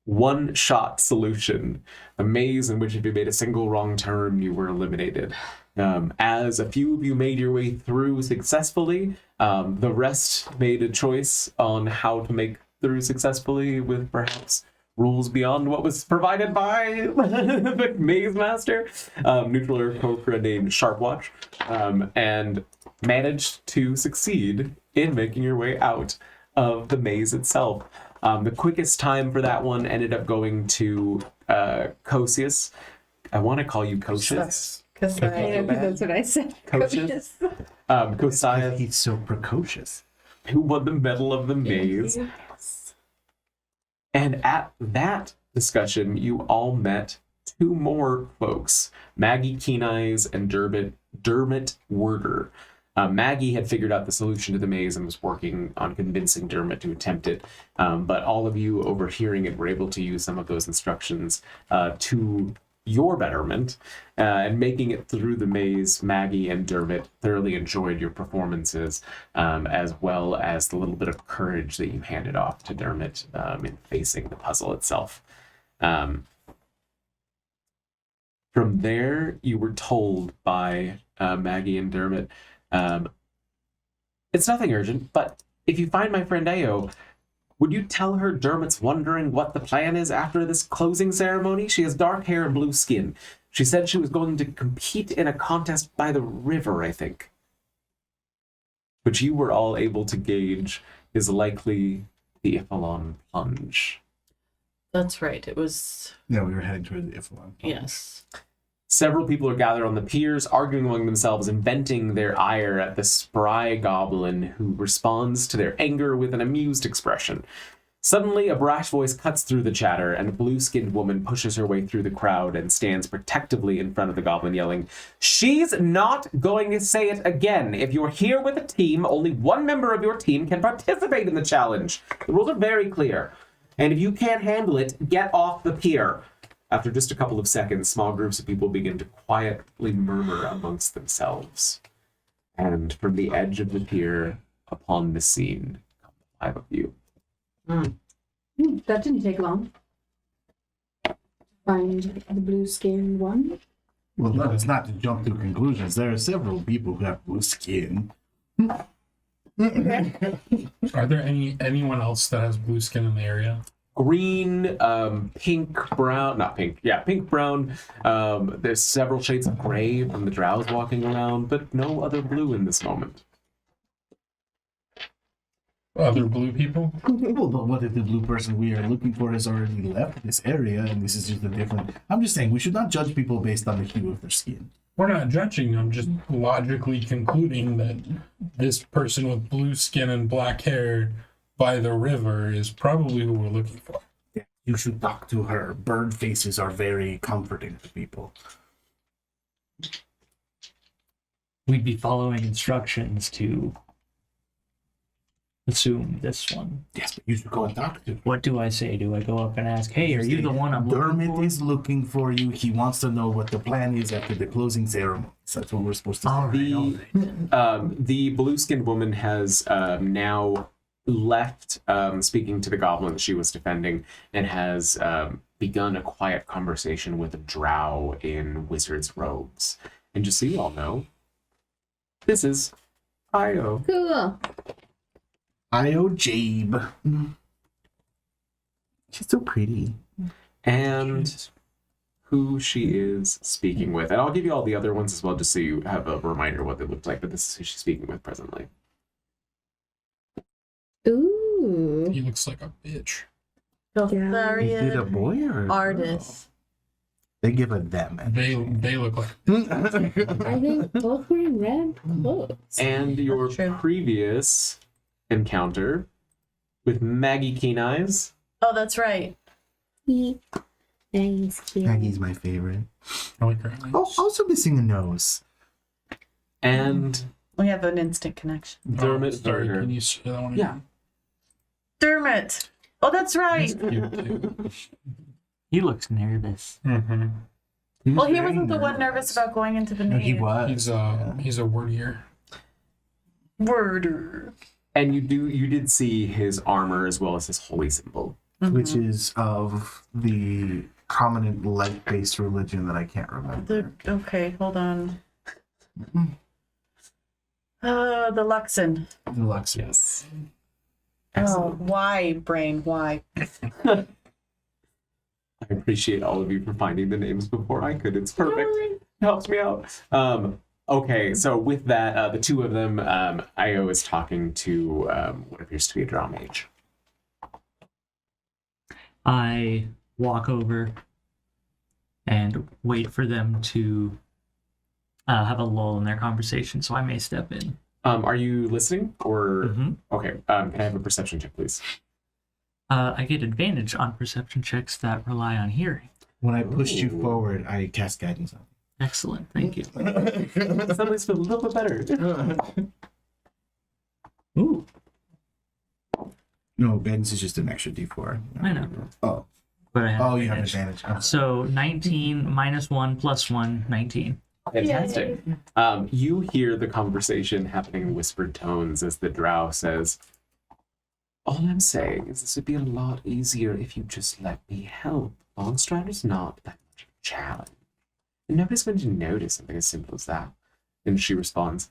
one-shot solution, a maze in which if you made a single wrong turn, you were eliminated. As a few of you made your way through successfully, the rest made a choice on how to make through successfully with perhaps rules beyond what was provided by the maze master, neutral or Cobra named Sharpwatch, and managed to succeed in making your way out of the maze itself. The quickest time for that one ended up going to Cosius. I want to call you Cosius. Because Yeah, that's what I said. Coaches. Cosius, He's so precocious. who won the Medal of the Maze. And at that discussion, you all met two more folks, Maggie Keeneyes and Dermot Werder. Maggie had figured out the solution to the maze and was working on convincing Dermot to attempt it. But all of you overhearing it were able to use some of those instructions to your betterment. And making it through the maze, Maggie and Dermot thoroughly enjoyed your performances, as well as the little bit of courage that you handed off to Dermot in facing the puzzle itself. From there, you were told by Maggie and Dermot, it's nothing urgent, but if you find my friend Ao, would you tell her Dermot's wondering what the plan is after this closing ceremony? She has dark hair and blue skin. She said she was going to compete in a contest by the river, I think. Which you were all able to gauge is likely the Iphalon plunge. That's right. It was, Yeah, we were heading toward the Iphalon. yes. Several people are gathered on the piers, arguing among themselves and venting their ire at the spry goblin, who responds to their anger with an amused expression. Suddenly, a brash voice cuts through the chatter, and a blue-skinned woman pushes her way through the crowd and stands protectively in front of the goblin, yelling, "She's not going to say it again. If you're here with a team, only one member of your team can participate in the challenge. The rules are very clear. And if you can't handle it, get off the pier." After just a couple of seconds, small groups of people begin to quietly murmur amongst themselves. And from the edge of the pier, upon the scene, come the five of you. That didn't take long. Find the blue skinned one. Well, no, it's not to jump to conclusions. There are several people who have blue skin. Are there anyone else that has blue skin in the area? Green, pink, brown, not pink, yeah, pink, brown. There's several shades of gray from the drows walking around, but no other blue in this moment. Other blue people? Well, but what if the blue person we are looking for has already left this area and this is just a different... I'm just saying, we should not judge people based on the hue of their skin. We're not judging. I'm just logically concluding that this person with blue skin and black hair by the river is probably who we're looking for. Yeah, you should talk to her. Bird faces are very comforting to people. We'd be following instructions to assume this one. Yes, but you should go and talk to her. What do I say? Do I go up and ask, hey, are you the one I'm looking Dermot for? is looking for you. He wants to know what the plan is after the closing ceremony. That's what we're supposed to say. All right, all right. The blue-skinned woman has now left speaking to the goblin she was defending and has begun a quiet conversation with a drow in wizard's robes. And just so you all know, This is Io. Cool. Io Jabe. She's so pretty. And who she is speaking with. And I'll give you all the other ones as well, just so you have a reminder what they look like, but this is who she's speaking with presently. Ooh. He looks like a bitch. Is it a Beltharian boy or a girl? artist. They give a them. They look like I think both wearing red clothes. And your That's true. previous encounter with Maggie Keen Eyes. Oh, that's right. Nice, cute. Maggie's my favorite. I like her eyes. Oh, also missing a nose. And We have an instant connection. Dermot Sorry, Berger. can you say that one Yeah. again? Dermot. Oh, that's right. He's cute, too. He looks nervous. Mm-hmm. Well, he wasn't the one nervous about going into the No, he nave. was. He's a wordier. Worder. And you did see his armor as well as his holy symbol. Which is of the prominent light-based religion that I can't remember. Okay, hold on. The Luxon. The Lux. Yes. Oh, why, brain? Why? I appreciate all of you for finding the names before I could. It's perfect. It helps me out. Okay, so with that, the two of them, Io is talking to what appears to be a drow mage. I walk over and wait for them to have a lull in their conversation, so I may step in. Are you listening? Or Mhm. okay, can I have a perception check, please? I get advantage on perception checks that rely on hearing. When I pushed you Ooh. forward, I cast guidance on Excellent, thank you. Suddenly feel a little bit better. Ooh, No, guidance is just an extra D4. I know. Oh, But I have oh, you have advantage. advantage. Oh. So 19 minus 1 plus 1, 19. Fantastic. You hear the conversation happening in whispered tones as the drow says, "All I'm saying is this would be a lot easier if you just let me help. Longstrider's not that much of a challenge. And nobody's going to notice something as simple as that." And she responds,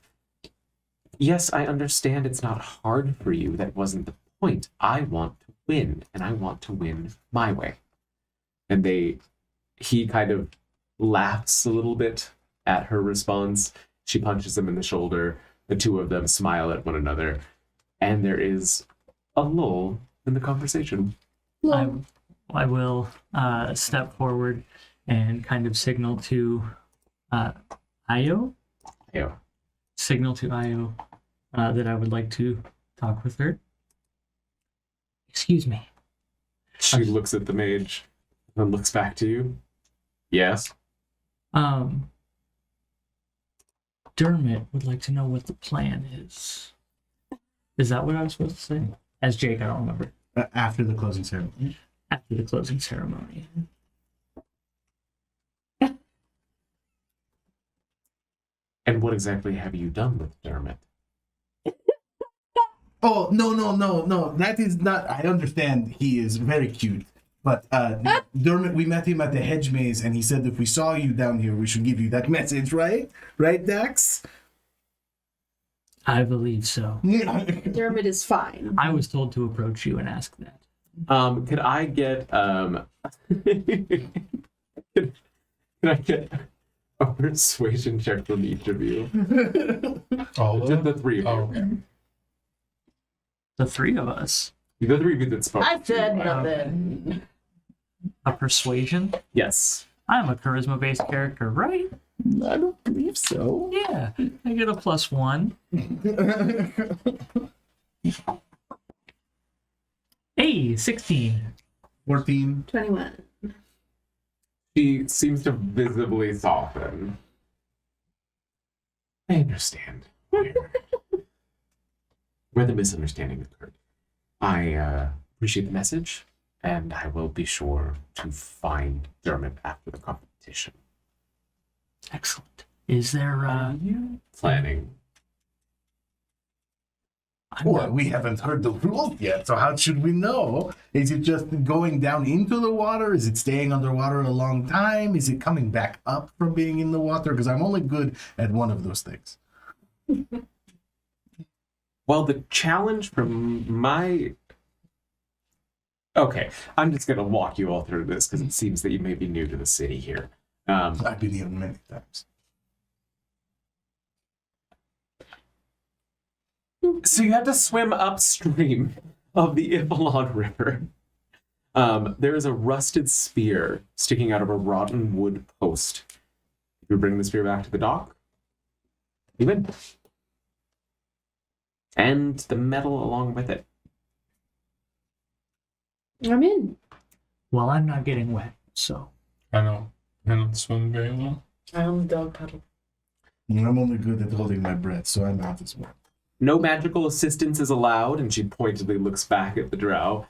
"Yes, I understand it's not hard for you. That wasn't the point. I want to win, and I want to win my way." And he kind of laughs a little bit at her response. She punches him in the shoulder. The two of them smile at one another, and there is a lull in the conversation. Well, I will step forward and kind of signal to Io. Yeah. Signal to Io that I would like to talk with her. Excuse me. She looks at the mage and looks back to you. Yes. Dermot would like to know what the plan is. Is that what I was supposed to say? As Jake, I don't remember. After the closing ceremony. After the closing ceremony. And what exactly have you done with Dermot? Oh, no. That is not. I understand he is very cute. But Dermot, we met him at the hedge maze, and he said if we saw you down here, we should give you that message, right? Right, Dax? I believe so. Dermot is fine. I was told to approach you and ask that. Could I get could I get a persuasion check from each of you? All of Just them? the three of you. Oh, okay. The three of us. The three of you that spoke. I said nothing. A persuasion? Yes. I'm a charisma-based character, right? I don't believe so. Yeah. I get a +1. Hey, 16. 14. 21. She seems to visibly soften. I understand where the misunderstanding occurred. I appreciate the message, and I will be sure to find Dermot after the competition. Excellent. Is there, Are you planning? Well, we haven't heard the rules yet, so how should we know? Is it just going down into the water? Is it staying underwater a long time? Is it coming back up from being in the water? Because I'm only good at one of those things. Well, the challenge from my... Okay, I'm just going to walk you all through this because it seems that you may be new to the city here. I've been here many times. So you have to swim upstream of the Ivalon River. There is a rusted spear sticking out of a rotten wood post. If you bring the spear back to the dock, you win. And the metal along with it. I'm in. Well, I'm not getting wet, so. I don't swim very well. I own the dog paddle. I'm only good at holding my breath, so I'm out as well. No magical assistance is allowed, and she pointedly looks back at the drow.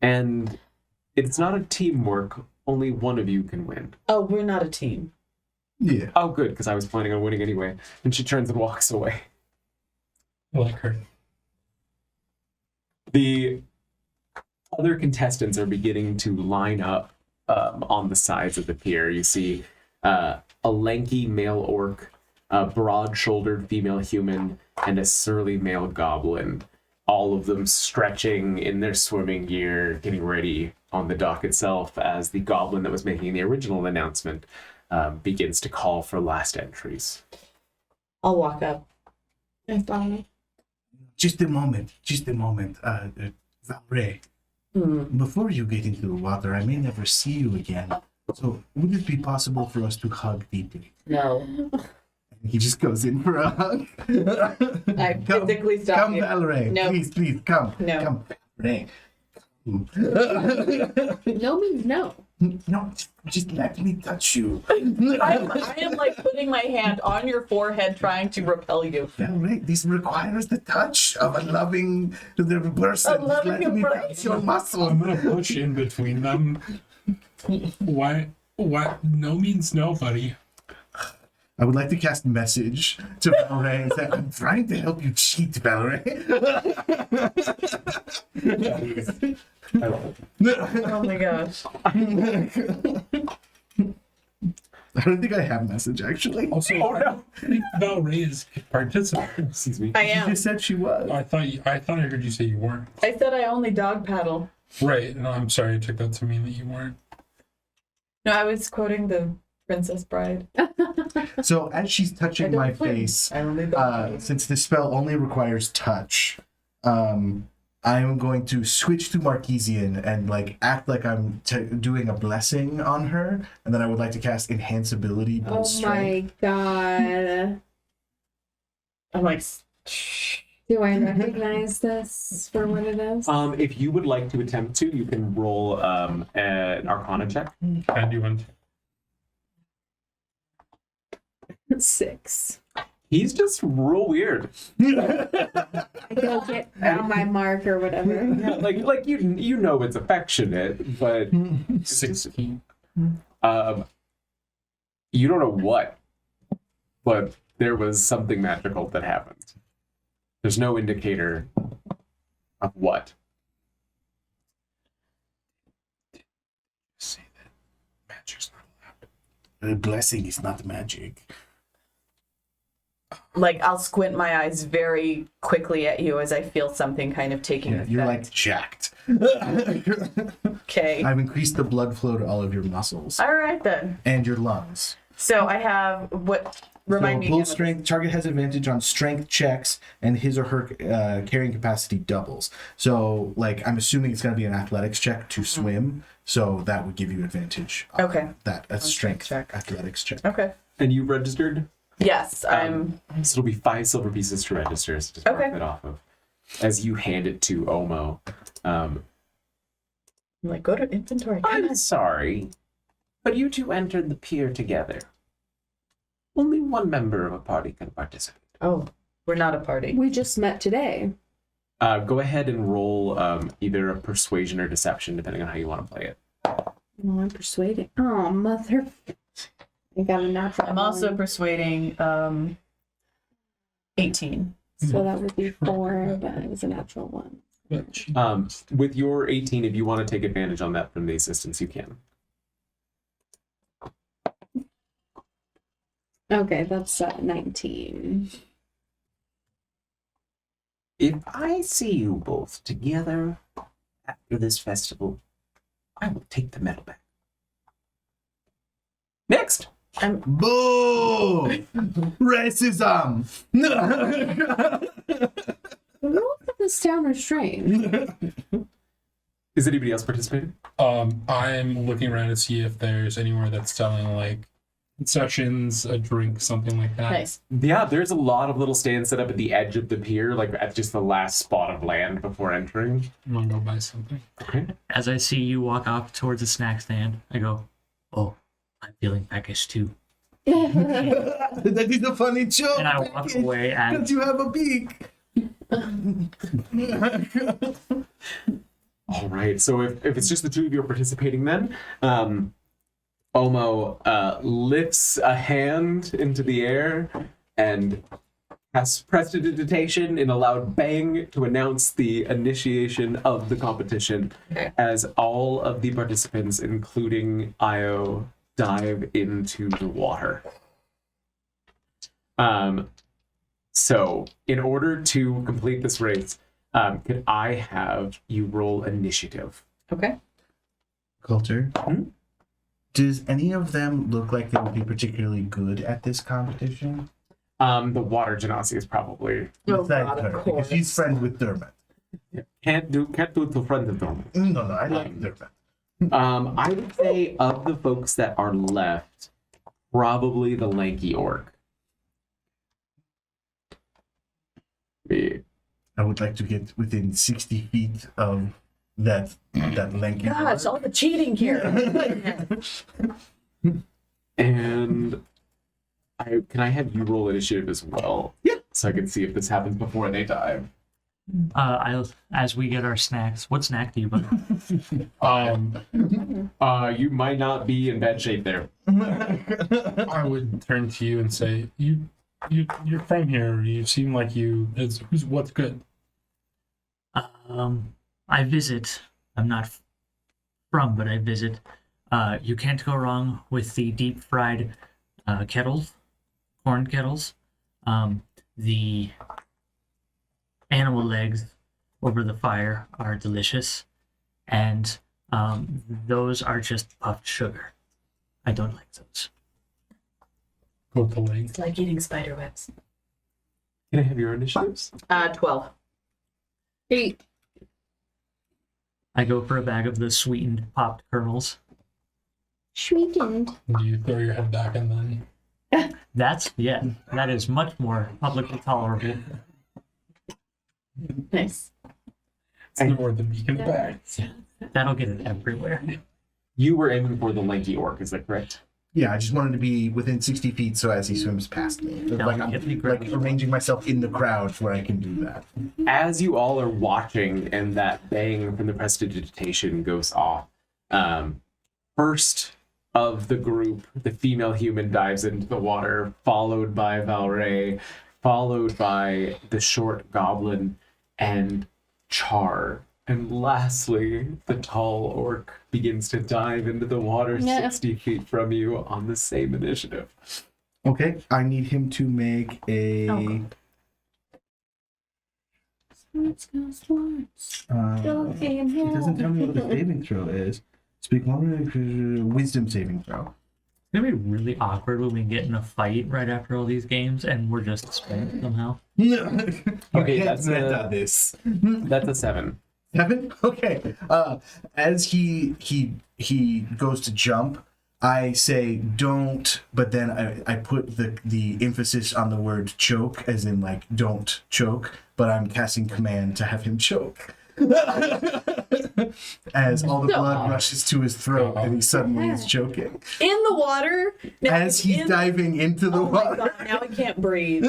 And it's not a teamwork. Only one of you can win. Oh, we're not a team. Yeah. Oh, good, because I was planning on winning anyway. And she turns and walks away. I like her. The other contestants are beginning to line up on the sides of the pier. You see a lanky male orc, a broad-shouldered female human, and a surly male goblin. All of them stretching in their swimming gear, getting ready on the dock itself as the goblin that was making the original announcement begins to call for last entries. I'll walk up. I follow. Just a moment. Valray, before you get into the water, I may never see you again. So would it be possible for us to hug deeply? No. He just goes in for a hug. I physically stop Come, you. Valray. No. Please, come. No. Come, Valray. No means no. No, just let me touch you. I am like putting my hand on your forehead trying to repel you. Valray, this requires the touch of a loving person. A loving Let me embrace. touch your muscle. I'm gonna push in between them. Why? No means no, buddy. I would like to cast message to Valray and say, I'm trying to help you cheat, Valray. Oh my gosh. I don't think I have message, actually. Also, Oh, no. I think Belle is a participant. Excuse me. I She am. just said she was. I thought I heard you say you weren't. I said I only dog paddle. Right. No, I'm sorry. I took that to mean that you weren't. No, I was quoting the Princess Bride. So as she's I touching don't my swim. face, I only dog paddle. since the spell only requires touch, I am going to switch to Marquesian and like act like I'm doing a blessing on her, and then I would like to cast Enhance Ability. Build Oh strength. my god. I'm like, Do I recognize this for what it is? If you would like to attempt to, you can roll an Arcana check. I do want to. 6. He's just real weird. I go get on my mark or whatever. like you know it's affectionate, but 16. you don't know what. But there was something magical that happened. There's no indicator of what. Say that magic's not allowed. A blessing is not magic. like I'll squint my eyes very quickly at you as I feel something kind of taking effect. You're like jacked. Okay. I've increased the blood flow to all of your muscles All right then. and your lungs. So I have what? Remind me. Bull again of- strength. Target has advantage on strength checks, and his or her carrying capacity doubles. So, like, I'm assuming it's going to be an athletics check to swim. So that would give you advantage. On Okay. That a strength check. athletics check. Okay. And you registered? Yes, I'm. So it'll be 5 silver pieces to register. So just mark Okay. that off of. As you hand it to Omo. I'm like, go to inventory. I'm sorry, but you two entered the pier together. Only one member of a party can participate. Oh, we're not a party. We just met today. Go ahead and roll either a persuasion or deception, depending on how you want to play it. Oh, I'm persuading. Oh, mother. I got a natural. I'm also one. persuading 18. So that would be 4, but it was a natural 1. But she, With your 18, if you want to take advantage on that from the assistance, you can. Okay, that's 19. If I see you both together after this festival, I will take the medal back. Next! Boo! Racism! The rules of this town are strange. Is anybody else participating? I'm looking around to see if there's anywhere that's selling like concessions, a drink, something like that. Nice. Yeah, there's a lot of little stands set up at the edge of the pier, like at just the last spot of land before entering. I'm gonna go buy something. Okay. As I see you walk off towards the snack stand, I go, "Oh, I'm feeling peckish too," That is a funny joke. and I walk away. And Because you have a beak. All right. So if it's just the two of you are participating, then Omo lifts a hand into the air and casts prestidigitation in a loud bang to announce the initiation of the competition. Okay. As all of the participants, including Io, dive into the water. So in order to complete this race, could I have you roll initiative? Okay. Coulter, Hmm? does any of them look like they would be particularly good at this competition? The water genasi is probably Oh, Besides God, of her, because course. she's friends with Dermot. can't do it to friends of them. No, I like Dermot. I would say of the folks that are left, probably the lanky orc. I would like to get within 60 feet of that lanky. Gosh, all the cheating here. And can I have you roll initiative as well? Yeah. So I can see if this happens before they dive. as we get our snacks, what snack do you buy? You might not be in bad shape there. I would turn to you and say, you're from here. You seem like what's good. I visit. I'm not from, but I visit. You can't go wrong with the deep fried kettles, corn kettles. The animal legs over the fire are delicious, and those are just puffed sugar. I don't like those. Go with the leg. It's like eating spider webs. Can I have your initiatives? 12. 8. I go for a bag of the sweetened popped kernels. Sweetened. Do you throw your head back and then? That is much more publicly tolerable. Nice. It's more than beak in the bag. That'll get it everywhere. You were aiming for the lanky orc, is that correct? Yeah, I just wanted to be within 60 feet so as he swims past me. Like I'm like arranging myself in the crowd where I can do that. As you all are watching and that bang from the prestidigitation goes off, first of the group, the female human dives into the water, followed by Valray, followed by the short goblin and Char. And lastly, the tall orc begins to dive into the water 60 feet from you on the same initiative. Okay, I need him to make a. Sports. It doesn't tell me what the saving throw is. Speak one wisdom saving throw. It's gonna be really awkward when we get in a fight right after all these games and we're just spent somehow. Okay, that's that's this. That's a 7. 7? Okay. As he goes to jump, I say don't, but then I put the emphasis on the word choke, as in like don't choke, but I'm casting command to have him choke. As all the blood rushes to his throat and he suddenly is choking. In the water? Now As he's diving into the Oh my water. God, now he can't breathe.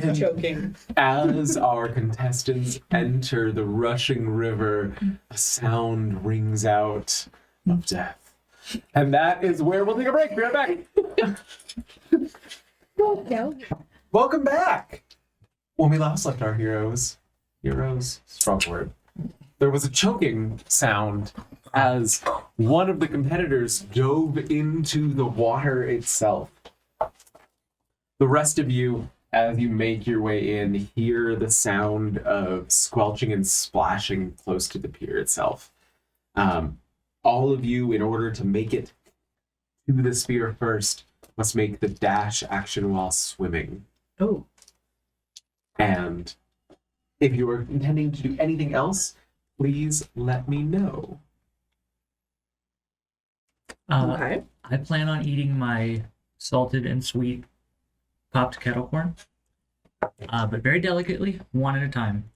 He's choking. As our contestants enter the rushing river, a sound rings out of death. And that is where we'll take a break. Be right back. Welcome back. When we last left our heroes, strong word, there was a choking sound as one of the competitors dove into the water itself. The rest of you, as you make your way in, hear the sound of squelching and splashing close to the pier itself. All of you, in order to make it to the sphere first, must make the dash action while swimming. Oh. And if you are intending to do anything else, please let me know. Okay. I plan on eating my salted and sweet popped kettle corn, but very delicately, one at a time.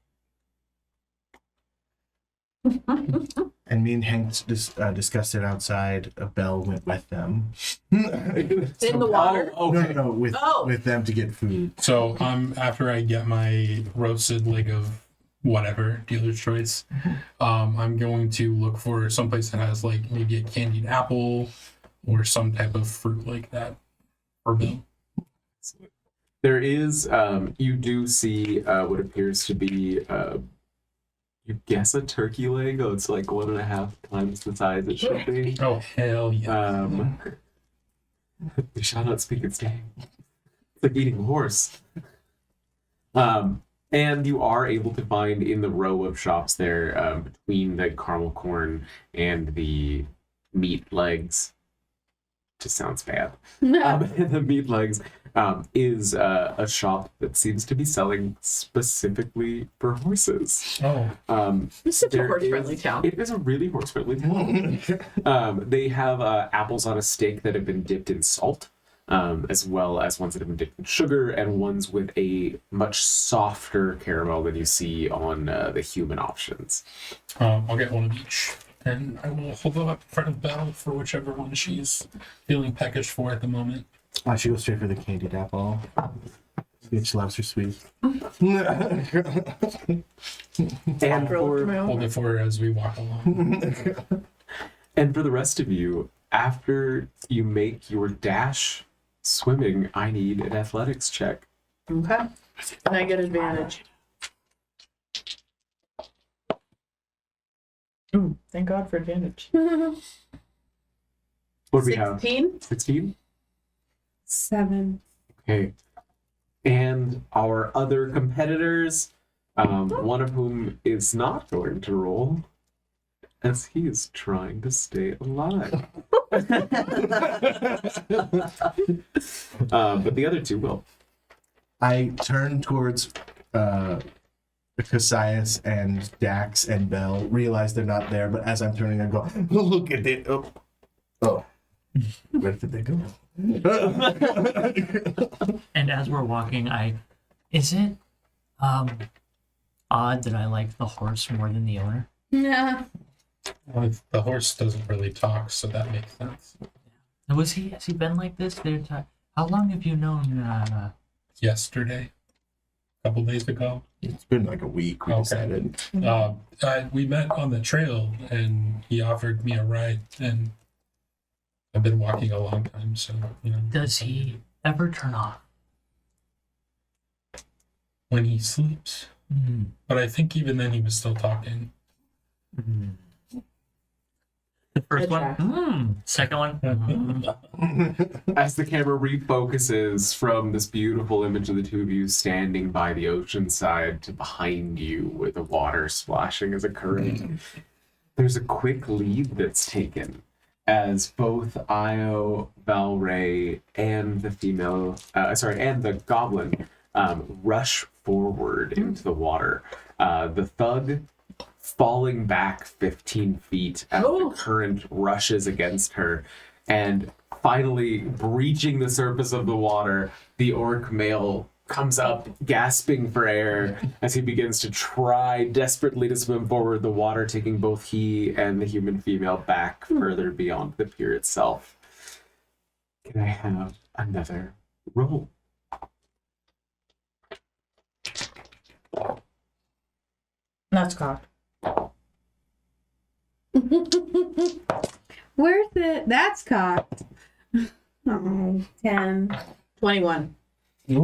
And me and Hank discussed it outside. Belle went with them. In the water? Oh, okay. No, with them to get food. So after I get my roasted leg of whatever, dealer's choice, I'm going to look for someplace that has like maybe a candied apple or some type of fruit like that for Bill. There is, you do see what appears to be, you guess a turkey leg. Oh, it's like 1.5 times the size it should be. Oh, hell yeah. You shall not speak its name. It's like eating a horse. And you are able to find in the row of shops there, between the caramel corn and the meat legs, just sounds bad. The meat legs is a shop that seems to be selling specifically for horses. Oh, It's such a There horse-friendly is- town. It is a really horse-friendly town. They have apples on a stick that have been dipped in salt, as well as ones that have been dipped in sugar, and ones with a much softer caramel than you see on the human options. I'll get one of each. And I will hold them up in front of Belle for whichever one she's feeling peckish for at the moment. I should go straight for the candied apple. She loves her sweet. And for Hold it for her as we walk along. And for the rest of you, after you make your dash swimming, I need an athletics check. Okay. And I get advantage. Ooh, thank God for advantage. What do we have? 16? 16? 7. Okay. And our other competitors, one of whom is not going to roll, as he is trying to stay alive. But the other two will. I turn towards Cassius and Dax and Belle, realize they're not there, but as I'm turning, I go, look at it. Oh. Where did they go? And as we're walking, is it odd that I like the horse more than the owner? Nah. Well, the horse doesn't really talk, so that makes sense. Has he been like this? How long have you known? Yesterday, a couple days ago, It's been like a week, we Okay. decided. we met on the trail, and he offered me a ride, and I've been walking a long time, so Does he ever turn off? when he sleeps. But I think even then he was still talking. The first Good one. try. Second one. As the camera refocuses from this beautiful image of the two of you standing by the ocean side to behind you with the water splashing as occurring, there's a quick lead that's taken as both Io, Valray, and the female, and the goblin rush forward into the water. The thug falling back 15 feet as the current rushes against her, and finally breaching the surface of the water, the orc male comes up gasping for air as he begins to try desperately to swim forward, the water taking both he and the human female back further beyond the pier itself. Can I have another roll? That's cocked. Worth it. That's cocked. Oh, 10. 21. I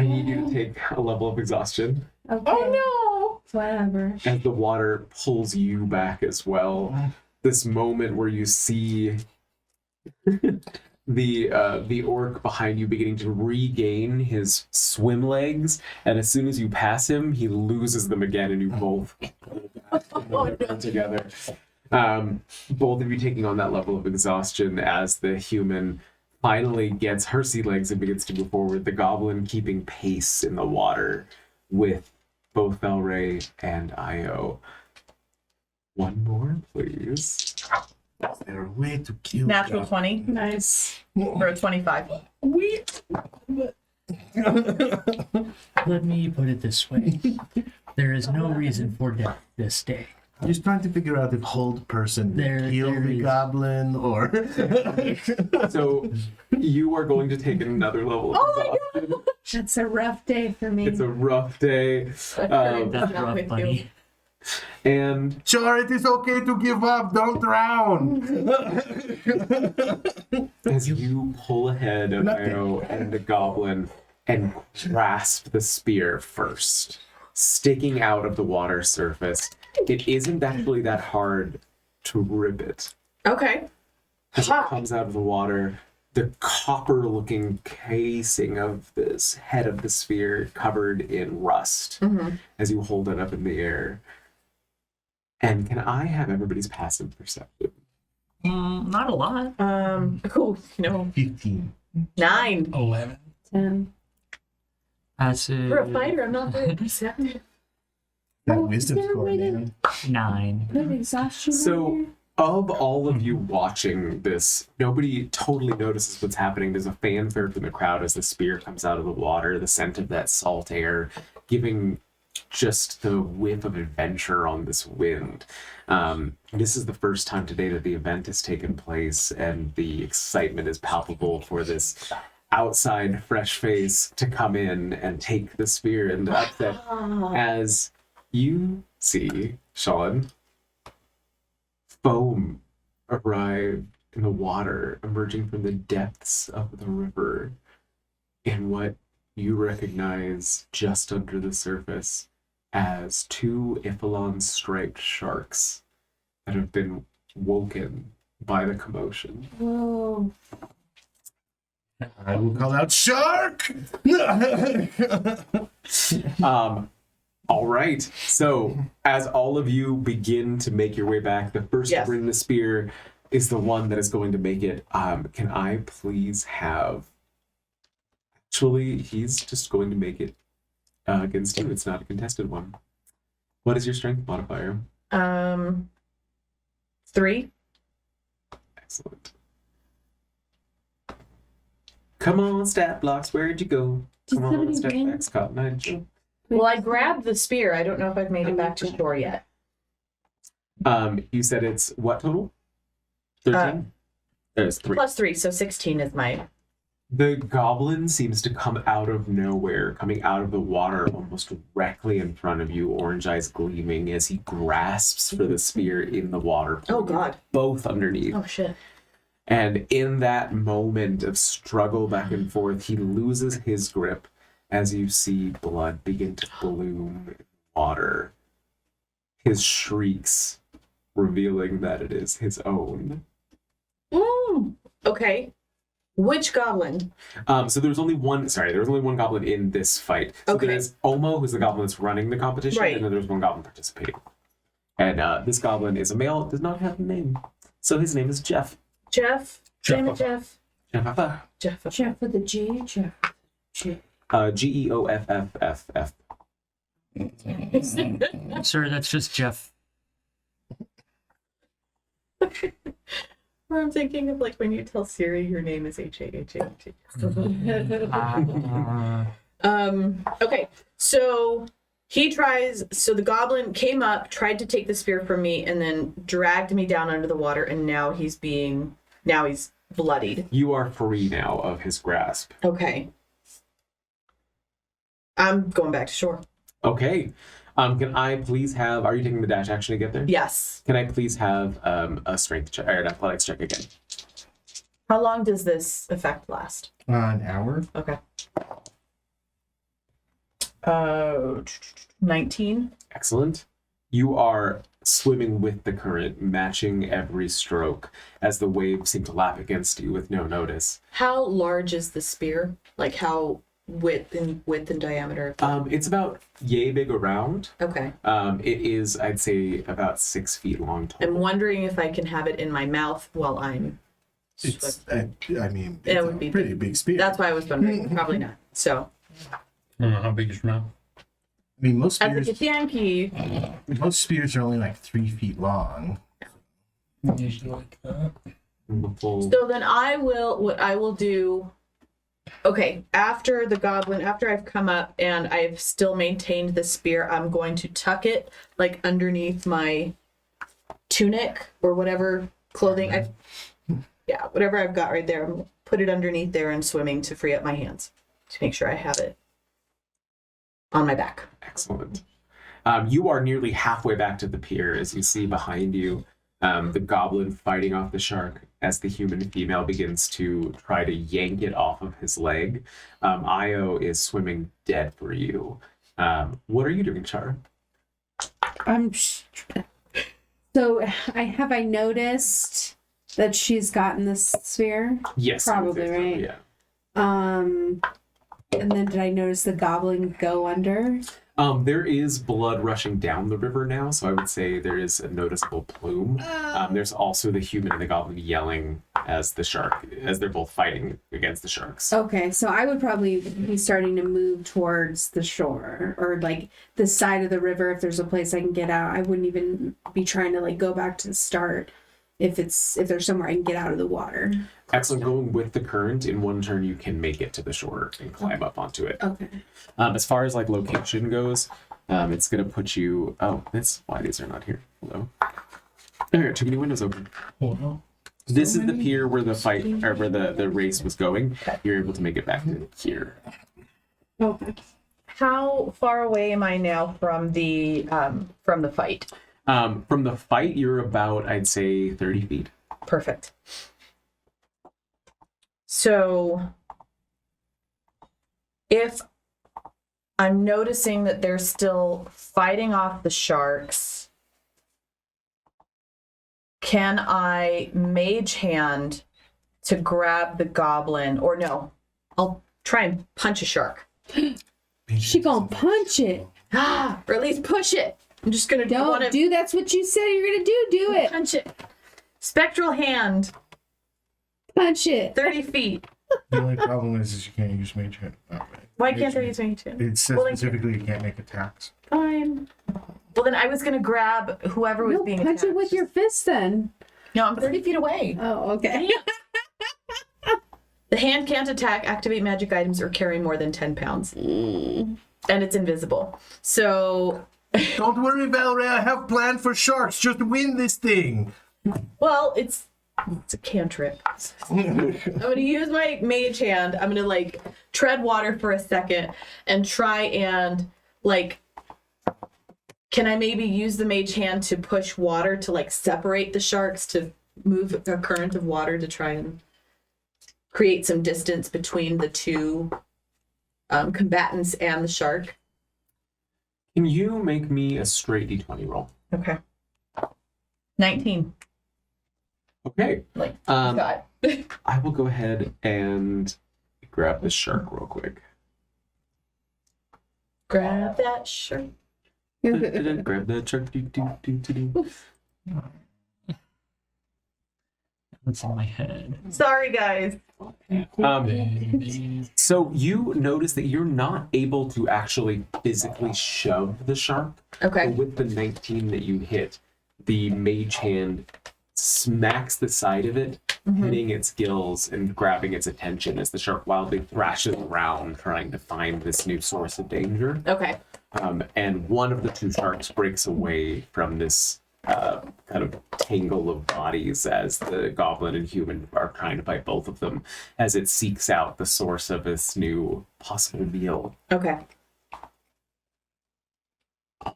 need you to take a level of exhaustion Okay. Oh Whatever. as the water pulls you back as well. This moment where you see the orc behind you beginning to regain his swim legs, and as soon as you pass him, he loses them again, and you both together. Both of you taking on that level of exhaustion as the human finally gets her sea legs and begins to move forward. The goblin keeping pace in the water with both Belray and Io. One more, please. There a way to kill Natural God? 20 Nice. or a 25. Let me put it this way. There is no reason for death this day. I'm just trying to figure out if hold person There killed the is- goblin or. So you are going to take another level of exhaustion. That's a rough day for me. It's a rough day. That's Not rough, with buddy. And Sure, it is okay to give up. Don't drown. as you pull ahead of Nothing. Io and the goblin and grasp the spear first, sticking out of the water surface, it isn't actually that hard to rip it. Okay. As it comes out of the water, the copper-looking casing of this head of the sphere covered in rust as you hold it up in the air. And can I have everybody's passive perception? Not a lot. Cool. 15. 9. 11. 10. Passive. For a fighter, I'm not very perceptive. That Oh, wisdom is there a score, way to- man. 9. Put exhaustion So, on there? of all of you watching this, nobody totally notices what's happening. There's a fanfare from the crowd as the spear comes out of the water, the scent of that salt air, giving just the whiff of adventure on this wind. This is the first time today that the event has taken place, and the excitement is palpable for this outside fresh face to come in and take the spear and upset. As you see, Sean, foam arrived in the water, emerging from the depths of the river in what you recognize just under the surface as 2 Ipholon striped sharks that have been woken by the commotion. Whoa. I will call out shark. All right. So, as all of you begin to make your way back, the first Yes. to bring the spear is the one that is going to make it. Can I please have? Actually, he's just going to make it against you. It's not a contested one. What is your strength modifier? 3. Excellent. Come on, stat blocks. Where'd you go? Did Come on, somebody step win? back, Scott Knight. Well, I grabbed the spear. I don't know if I've made it back to shore yet. You said it's what total? 13? There's 3. Plus 3, so 16 is my. The goblin seems to come out of nowhere, coming out of the water almost directly in front of you, orange eyes gleaming as he grasps for the spear in the water. Oh, God. Both underneath. Oh, shit. And in that moment of struggle back and forth, he loses his grip as you see blood begin to bloom in the water. His shrieks revealing that it is his own. Okay. Which goblin? So there's only one goblin in this fight. So Okay. there's Omo, who's the goblin that's running the competition, Right. and then there's one goblin participating. And this goblin is a male, does not have a name. So his name is Jeff. Jeff? Damn it, Jeff. Jeff. Jeff with a G, Jeff. Geoffff. Sir, that's just Jeff. Or I'm thinking of like when you tell Siri your name is H-A-H-A-H. Okay, so the goblin came up, tried to take the spear from me, and then dragged me down under the water, and now he's bloodied. You are free now of his grasp. Okay. I'm going back to shore. Okay. Can I please have, are you taking the dash action to get there? Yes. Can I please have a strength check, or an athletics check again? How long does this effect last? An hour. Okay. 19. Excellent. You are swimming with the current, matching every stroke as the waves seem to lap against you with no notice. How large is the spear? Like how width and diameter? It's about yay big around. Okay. It is, I'd say, about 6 feet long total. I'm wondering if I can have it in my mouth while I'm. It's, I mean, It it's would a be pretty big spear. That's why I was wondering. Probably not. So I don't know how big is your mouth. I mean, most as a spears, Yankee, are only like 3 feet long. Usually like that. The full- so then what I will do. Okay, after I've come up and I've still maintained the spear, I'm going to tuck it like underneath my tunic or whatever clothing whatever I've got right there. I'm gonna put it underneath there and swimming to free up my hands to make sure I have it on my back. Excellent. You are nearly halfway back to the pier as you see behind you the goblin fighting off the shark as the human female begins to try to yank it off of his leg. Io is swimming dead for you. What are you doing, Char? So I noticed that she's gotten this sphere? Yes. I would Probably, say so, right? Yeah. And then did I notice the goblin go under? There is blood rushing down the river now, so I would say there is a noticeable plume. There's also the human and the goblin yelling as they're both fighting against the sharks. Okay, so I would probably be starting to move towards the shore or like the side of the river if there's a place I can get out. I wouldn't even be trying to like go back to the start if there's somewhere I can get out of the water. Excellent. Going with the current, in one turn you can make it to the shore and climb up onto it. Okay. As far as like location goes, it's gonna put you. Oh, that's why these are not here. Hello. There, too many windows open. Oh, This is the pier where the fight or where the race was going. You're able to make it back to here. Okay. How far away am I now from the fight? From the fight, you're about, I'd say, 30 feet. Perfect. So if I'm noticing that they're still fighting off the sharks, can I mage hand to grab the goblin? Or no, I'll try and punch a shark. She gonna punch it. Or at least push it. I'm just gonna That's what you said you're gonna do. Do it. punch it. Spectral hand, Punch it. 30 feet. The only problem is you can't use mage hand. Why can't I use mage hand? It says Well, then- specifically you can't make attacks. Fine. Well, then I was gonna grab whoever was No, being punch attacked. it with your fist then. No, I'm 30 feet away. Oh, okay. The hand can't attack, activate magic items, or carry more than 10 pounds. And it's invisible. So, Don't worry, Valerie. I have planned for sharks. Just win this thing. well, it's a cantrip. I'm gonna use my mage hand. I'm gonna like tread water for a second and try and like. Can I maybe use the mage hand to push water to like separate the sharks to move a current of water to try and create some distance between the two combatants and the shark? Can you make me a straight d20 roll? Okay. 19. Okay. Like, I God. will go ahead and grab the shark real quick. Grab that shark. Grab the shark. That's in my head. Sorry, guys. baby. So you notice that you're not able to actually physically shove the shark. Okay. But with the 19 that you hit, the mage hand smacks the side of it, hitting its gills and grabbing its attention as the shark wildly thrashes around trying to find this new source of danger. Okay. And one of the two sharks breaks away from this kind of tangle of bodies as the goblin and human are trying to fight both of them as it seeks out the source of this new possible meal. Okay.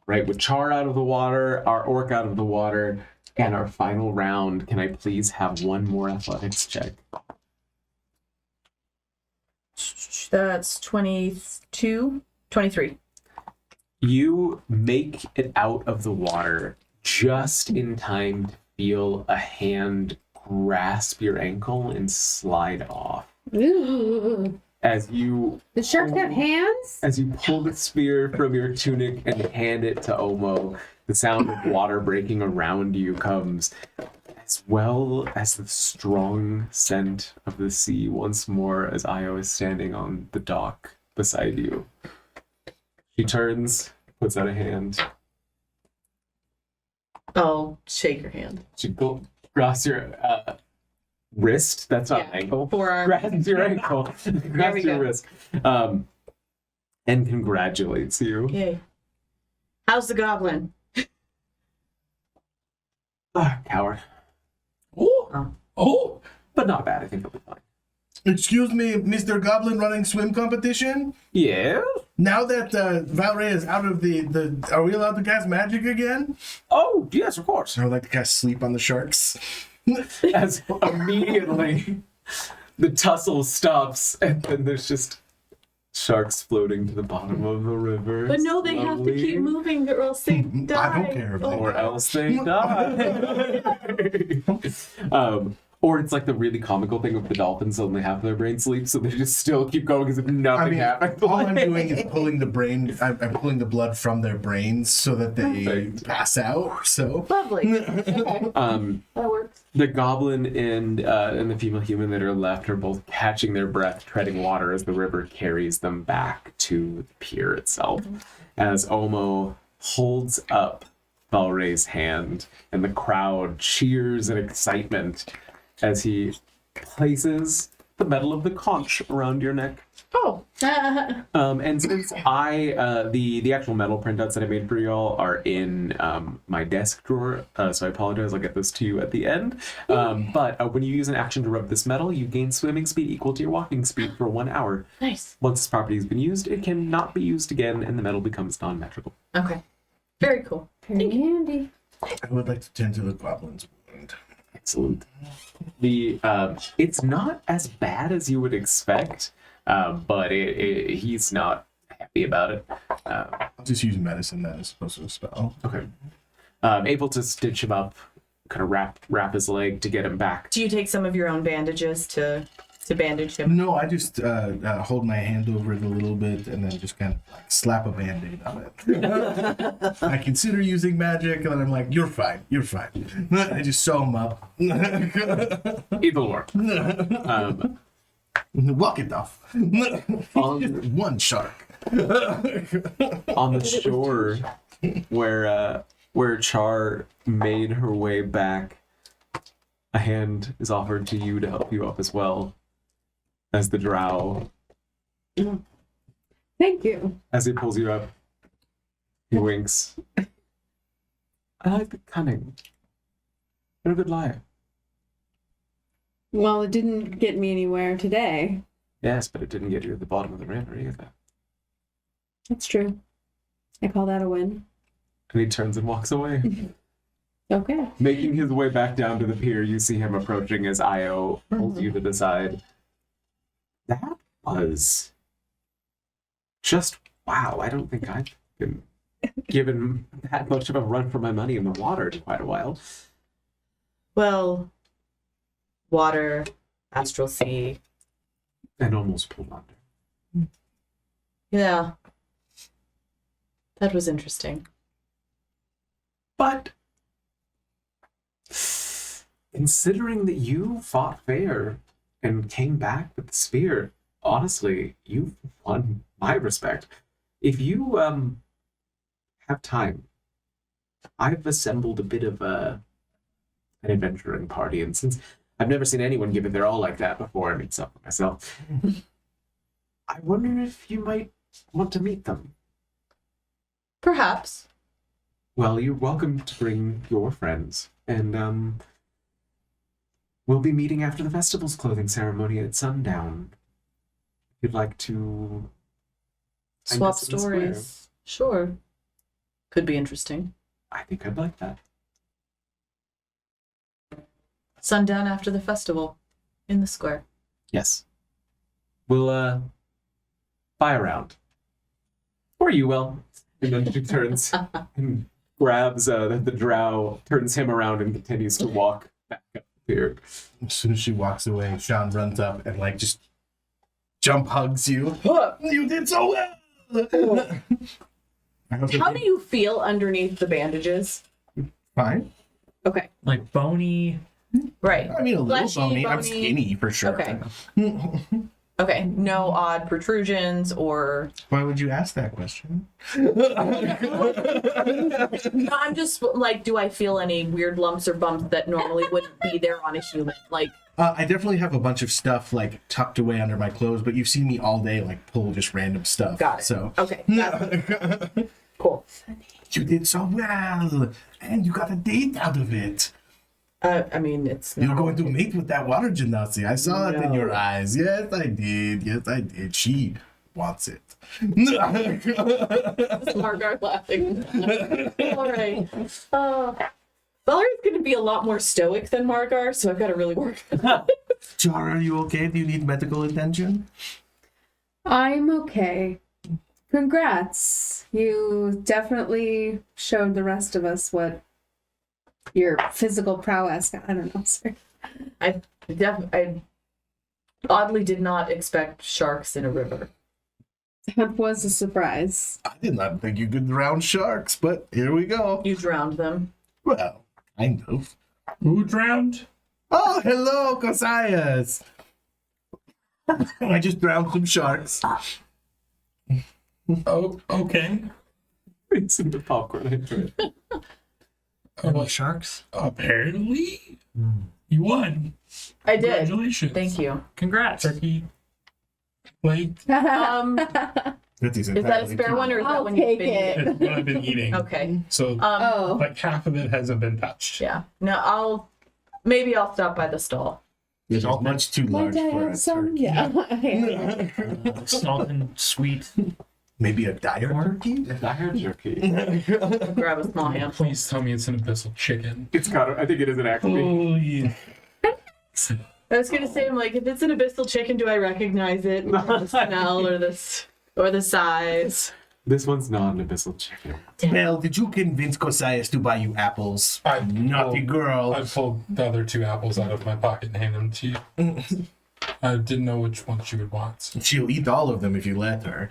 Right, with Char out of the water, our orc out of the water, and our final round, can I please have one more athletics check? That's 22, 23. You make it out of the water just in time to feel a hand grasp your ankle and slide off. Ooh. As you The sharks have hands? As you pull the spear from your tunic and hand it to Omo, the sound of water breaking around you comes, as well as the strong scent of the sea once more as Io is standing on the dock beside you. She turns, puts out a hand. I'll shake her hand. She grasps your wrist. That's not an ankle. Forearm. Grabs your ankle. Grabs we your go. wrist. And congratulates you. Yay. How's the goblin? Coward. Oh, But not bad. I think he'll be fine. Excuse me, Mr. Goblin running swim competition? Yeah? Now that Valray is out of the, are we allowed to cast magic again? Oh, yes, of course. I would like to cast sleep on the sharks. As immediately the tussle stops, and then there's just sharks floating to the bottom of the river. But no, they have to slowly. keep moving or else they die. I don't care about Or else they die. Or it's like the really comical thing of the dolphins only half their brain sleep, so they just still keep going as if nothing happened. all I'm doing is pulling the brain. I'm pulling the blood from their brains so that they Perfect. pass out. So Lovely. Okay. Um, That works. the goblin and the female human that are left are both catching their breath, treading water as the river carries them back to the pier itself. As Omo holds up Valray's hand, and the crowd cheers in excitement as he places the medal of the conch around your neck. Oh. And since the actual metal printouts that I made for y'all are in my desk drawer, so I apologize, I'll get those to you at the end. But when you use an action to rub this metal, you gain swimming speed equal to your walking speed for 1 hour. Nice. Once this property has been used, it cannot be used again, and the metal becomes non-magical. Okay. Very cool. Very handy. I would like to tend to the goblin's wound. Excellent. It's not as bad as you would expect, but he's not happy about it. I'll just use medicine that is supposed to spell. Okay. Able to stitch him up, kind of wrap his leg to get him back. Do you take some of your own bandages to bandage him? No, I just hold my hand over it a little bit and then just kind of like slap a band-aid on it. I consider using magic, and then I'm like, you're fine. I just sew him up. Either or. Walk it off. One shark. On the shore, where Char made her way back, a hand is offered to you to help you up as well. As the drow, Thank you. as he pulls you up, he winks. I like the cunning. You're a good liar. Well, it didn't get me anywhere today. Yes, but it didn't get you at the bottom of the river either. That's true. I call that a win. And he turns and walks away. Okay. Making his way back down to the pier, you see him approaching as Io pulls you to the side. That was just wow. I don't think I've been given that much of a run for my money in the water in quite a while. Well, water, astral sea. And almost pulled under. Yeah. That was interesting. But considering that you fought fair and came back with the spear, honestly, you've won my respect. If you have time, I've assembled a bit of an adventuring party, and since I've never seen anyone give it their all like that before, I mean, some for myself, I wonder if you might want to meet them. Perhaps. Well, you're welcome to bring your friends, and we'll be meeting after the festival's clothing ceremony at sundown. If you'd like to find Swap us in the square. stories. Sure. Could be interesting. I think I'd like that. Sundown after the festival. In the square. Yes. We'll buy a round. Or you will. And then she turns and grabs the drow, turns him around, and continues to walk back up here. As soon as she walks away, Sean runs up and like just jump hugs you. You did so well. How do you feel underneath the bandages? Fine. Okay. Like bony. Right. I mean, a little Fleshy, bony. I'm bony. skinny for sure. Okay. Okay. No odd protrusions or. Why would you ask that question? No, I'm just like, do I feel any weird lumps or bumps that normally wouldn't be there on a human? Like, I definitely have a bunch of stuff like tucked away under my clothes, but you've seen me all day like pull just random stuff. got it. So Okay. Cool. you did so well, and you got a date out of it. I mean, it's You're not. going to mate with that water genasi. I saw it in No. your eyes. Yes, I did. Yes, I did. She wants it. Margar laughing. All right. Valerie's going to be a lot more stoic than Margar, so I've got to really work. Jar, are you okay? Do you need medical attention? I'm okay. Congrats. You definitely showed the rest of us what your physical prowess. I don't know. Sorry. I oddly did not expect sharks in a river. That was a surprise. I did not think you could drown sharks, but here we go. You drowned them. Well, kind of. Who drowned? Oh, hello, Cosias. I just drowned some sharks. Oh, okay. It's in the popcorn. I enjoy it. Little sharks. Apparently, you won. I did. Congratulations. Thank you. Congrats. Turkey. Like, Is that a spare one or is that I'll one you've take been it. eating? it's what I've been eating. Okay. So, Oh. like, half of it hasn't been touched. Yeah. No, maybe I'll stop by the stall. It's much too large Might I for a have some? turkey. Yeah. Salt and sweet. Maybe a dire turkey? Dire jerky. I'll grab a small handful. Please tell me it's an abyssal chicken. It's got. I think it is an actually. Oh, yeah. I was gonna say, I'm like, if it's an abyssal chicken, do I recognize it? The smell or the size? This one's not an abyssal chicken. Belle, did you convince Cosias to buy you apples? Naughty girl. I pulled the other 2 apples out of my pocket and handed them to you. I didn't know which one she would want. So. She'll eat all of them if you let her.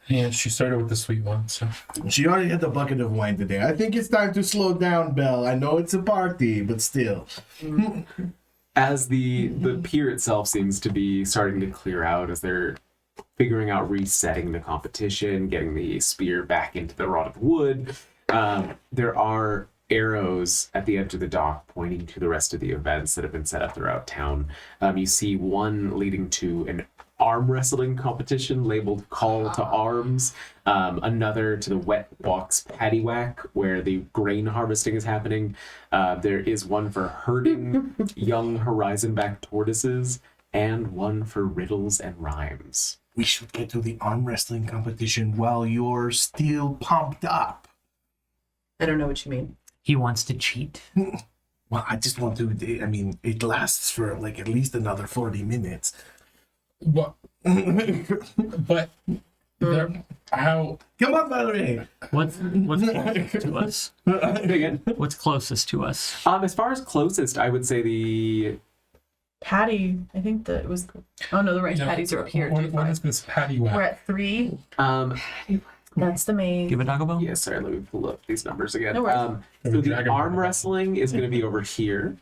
Yeah, she started with the sweet one, so. She already had the bucket of wine today. I think it's time to slow down, Belle. I know it's a party, but still. As the pier itself seems to be starting to clear out, as they're figuring out resetting the competition, getting the spear back into the rod of wood, there are arrows at the edge of the dock pointing to the rest of the events that have been set up throughout town. You see one leading to an arm wrestling competition labeled Call to Arms, another to the Wet Walks Paddywhack, where the grain harvesting is happening. There is one for herding young horizon-back tortoises, and one for riddles and rhymes. We should get to the arm wrestling competition while you're still pumped up. I don't know what you mean. He wants to cheat. Well, I just want to, I mean, it lasts for like at least another 40 minutes. What? But, how? Come on, Valerie! What's closest to us? Again, What's closest to us? as far as closest, I would say the Patty, I think that it was. Oh no, the right patties are up here. What is this patty We're whack? at 3. um That's the main. Give a dog a bone? yeah, sorry, let me pull up these numbers again. No worries. So the Dragon arm Ball. wrestling is going to be over here.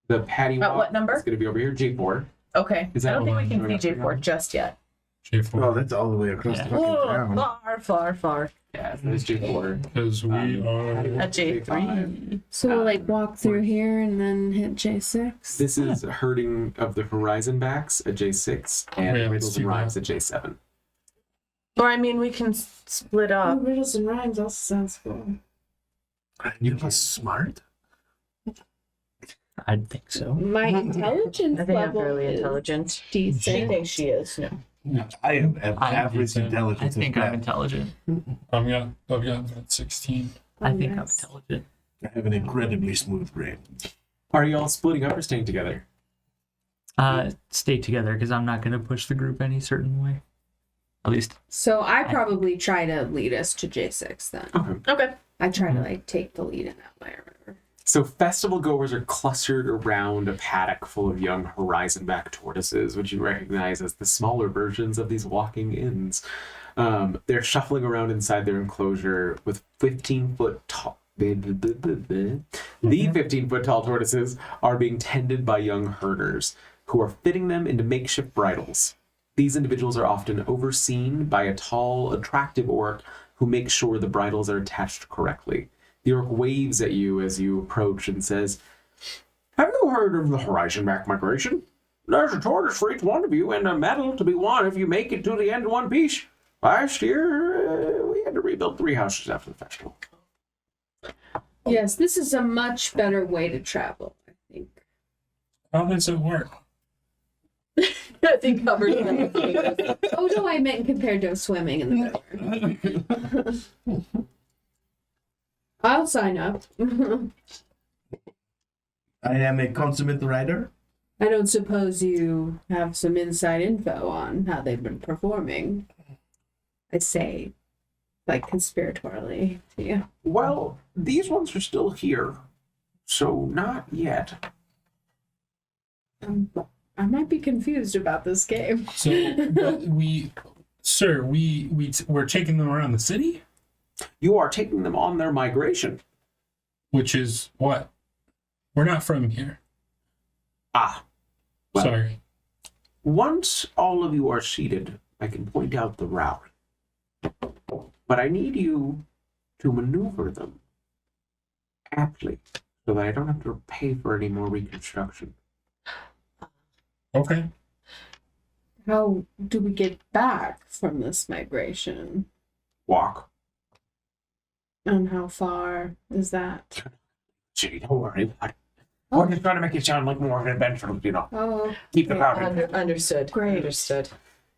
The patty At walk what number? is going to be over here, J4. Okay. Is I that don't think we one? can see J4 just yet. J4. Oh, that's all the way across Yeah. the fucking Oh, town. far. Yeah, so there's J4. Because we are. At J3. So we'll like walk through here and then hit J6. This is herding of the horizon backs at J6 and Yeah, let's riddles do and rhymes that. at J7. Or I mean, we can split up. Riddles and rhymes also sounds cool. You are smart. I think so. My intelligence I think I'm level fairly is intelligent. She decent. thinks she is. No. I am I'm average decent. intelligence. I think I'm intelligent. I've got 16. I think I'm Nice. intelligent. I have an incredibly smooth brain. Are you all splitting up or staying together? Stay together because I'm not going to push the group any certain way. At least So I probably try to lead us to J6 then. Okay. I try to like take the lead in that way or whatever. So festival goers are clustered around a paddock full of young horizonback tortoises, which you recognize as the smaller versions of these walking inns. They're shuffling around inside their enclosure with 15-foot tall. The 15-foot tall tortoises are being tended by young herders who are fitting them into makeshift bridles. These individuals are often overseen by a tall, attractive orc who makes sure the bridles are attached correctly. The orc waves at you as you approach and says, "Have you heard of the horizonback migration? There's a tortoise for each one of you and a medal to be won if you make it to the end in one piece. Last year, we had to rebuild 3 houses after the festival." Yes, this is a much better way to travel, I think. How does it work? I think covered in Oh no, I meant compared to swimming in the river. I'll sign up. I am a consummate rider. I don't suppose you have some inside info on how they've been performing. I say, like, conspiratorially to you. Well, these ones are still here, so not yet. I might be confused about this game. So, but we're taking them around the city, You are taking them on their migration. which is what? We're not from here. Ah, well, Sorry. once all of you are seated, I can point out the route. But I need you to maneuver them aptly so that I don't have to pay for any more reconstruction. Okay. How do we get back from this migration? Walk. And how far is that? Gee, don't worry about it. We're just trying to make it sound like more of an adventure, you know. Oh, Keep the crowd in. Understood. Great. Understood.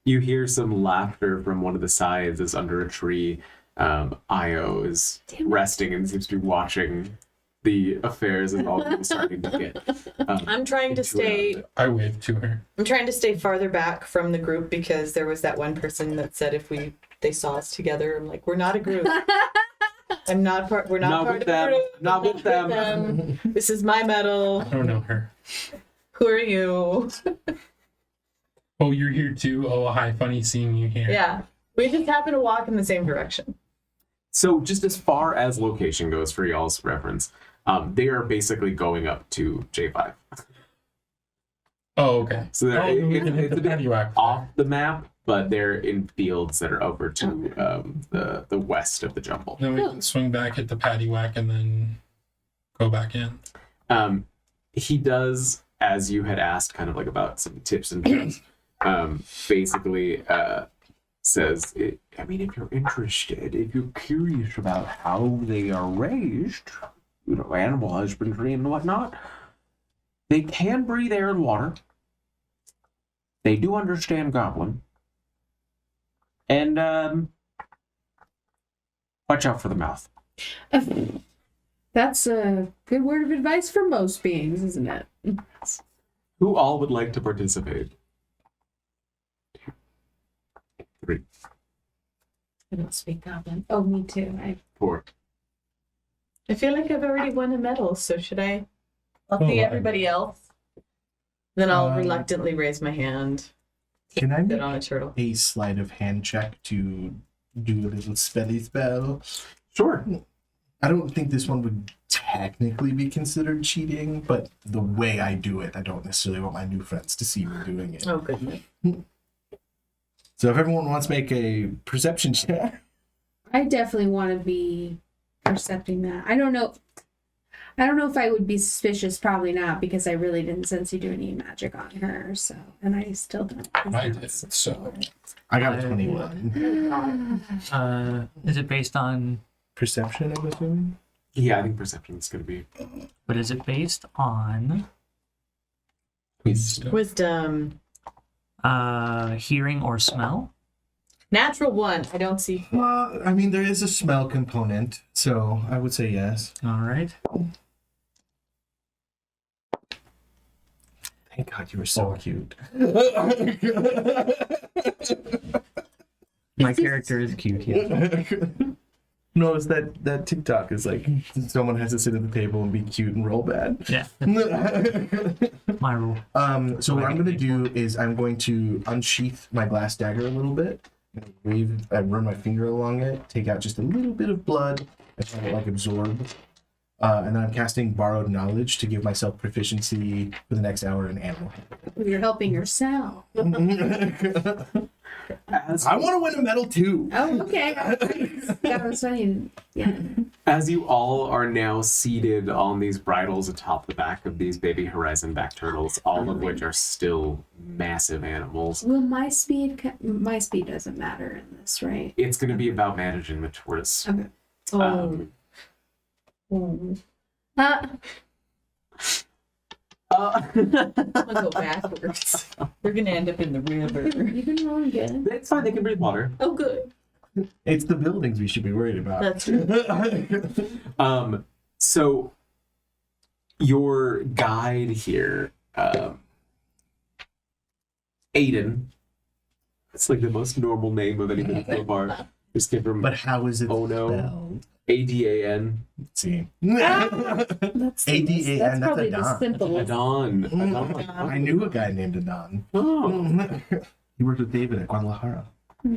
You hear some laughter from one of the sides as under a tree. Io is resting and seems to be watching the affairs and all people starting to get. I'm trying to stay. I waved to her. I'm trying to stay farther back from the group because there was that one person that said if they saw us together, I'm like, we're not a group. I'm not part. We're not part with of the them. group. Not with them. This is my medal. I don't know her. Who are you? Oh, you're here too? Oh, hi. Funny seeing you here. Yeah. We just happen to walk in the same direction. So just as far as location goes for y'all's reference, they are basically going up to J5. Oh, okay. So Oh, we it's can hit a the bit patio act. off the map, but they're in fields that are over to the west of the jumble. Then we can swing back, hit the patty whack, and then go back in. He does, as you had asked, kind of like about some tips and tricks. Basically says, I mean, if you're interested, if you're curious about how they are raised, you know, animal husbandry and whatnot, they can breathe air and water. They do understand Goblin. And watch out for the mouth. that's a good word of advice for most beings, isn't it? Who all would like to participate? 3, I don't speak Goblin. Oh, me too. 4. I feel like I've already won a medal, so should I? I'll Oh, see I- everybody else. Then I'll reluctantly raise my hand. Can I Sit make on a turtle. a sleight of hand check to do a little spelly spell? Sure. I don't think this one would technically be considered cheating, but the way I do it, I don't necessarily want my new friends to see me doing it. Oh, goodness. So if everyone wants to make a perception check. I definitely want to be percepting that. I don't know if I would be suspicious. Probably not, because I really didn't sense you do any magic on her. So, and I still don't. I did, so. I got a 21. is it based on? Perception, I'm assuming? Yeah, I think perception is going to be. But is it based on Wisdom. hearing or smell? Natural 1. I don't see. Well, I mean, there is a smell component, so I would say yes. All right. Thank God you were so cute. My character is cute. Yeah. No, it's that TikTok is like someone has to sit at the table and be cute and roll bad. Yeah. My rule. So what I'm gonna do is I'm going to unsheath my glass dagger a little bit. I run my finger along it, take out just a little bit of blood, and have it like absorb. And then I'm casting Borrowed Knowledge to give myself proficiency for the next hour in animal You're helping yourself. handling. As, I want to win a medal too. Oh, okay. That was funny. Yeah. as you all are now seated on these bridles atop the back of these baby horizon back turtles, all of which are still massive animals, Well, my speed doesn't matter in this, right? it's going to be about managing the tortoise. Okay. Um, I'm gonna go backwards. We're gonna end up in the river. You've been rolling good. it's fine. They can breathe water. Oh, good. It's the buildings we should be worried about. That's true. So your guide here, Aiden. It's like the most normal name of anybody so far. Just came from But how is it Oh, no. spelled? ADAN. Let's see. That's ADAN, that's that's probably a the Don. simplest. Adon. I knew a guy named Adon. Oh. He worked with David at Guadalajara.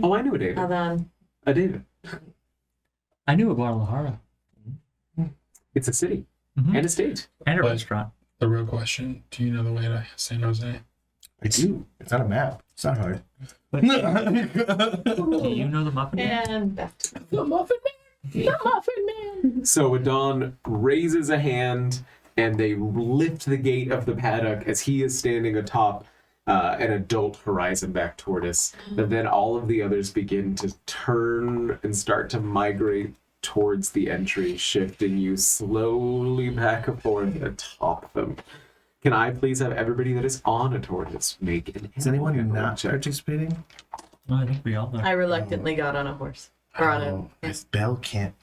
Oh, I knew a David. Hold on. A David. I knew a Guadalajara It's a city Mhm. and a state. and a But- restaurant. The real question: do you know the way to San Jose? I do. It's on a map. It's not hard. But do you know the Muffin Man? And back to the Muffin Man. The Muffin Man. So Adon raises a hand and they lift the gate of the paddock as he is standing atop an adult horizonback tortoise. And then all of the others begin to turn and start to migrate towards the entry, shifting you slowly back and forth atop them. Can I please have everybody that is on a tortoise make an Is anyone animal not check? participating? Well, I think we all know. I reluctantly got on a horse. Or on Oh, Miss Belle can't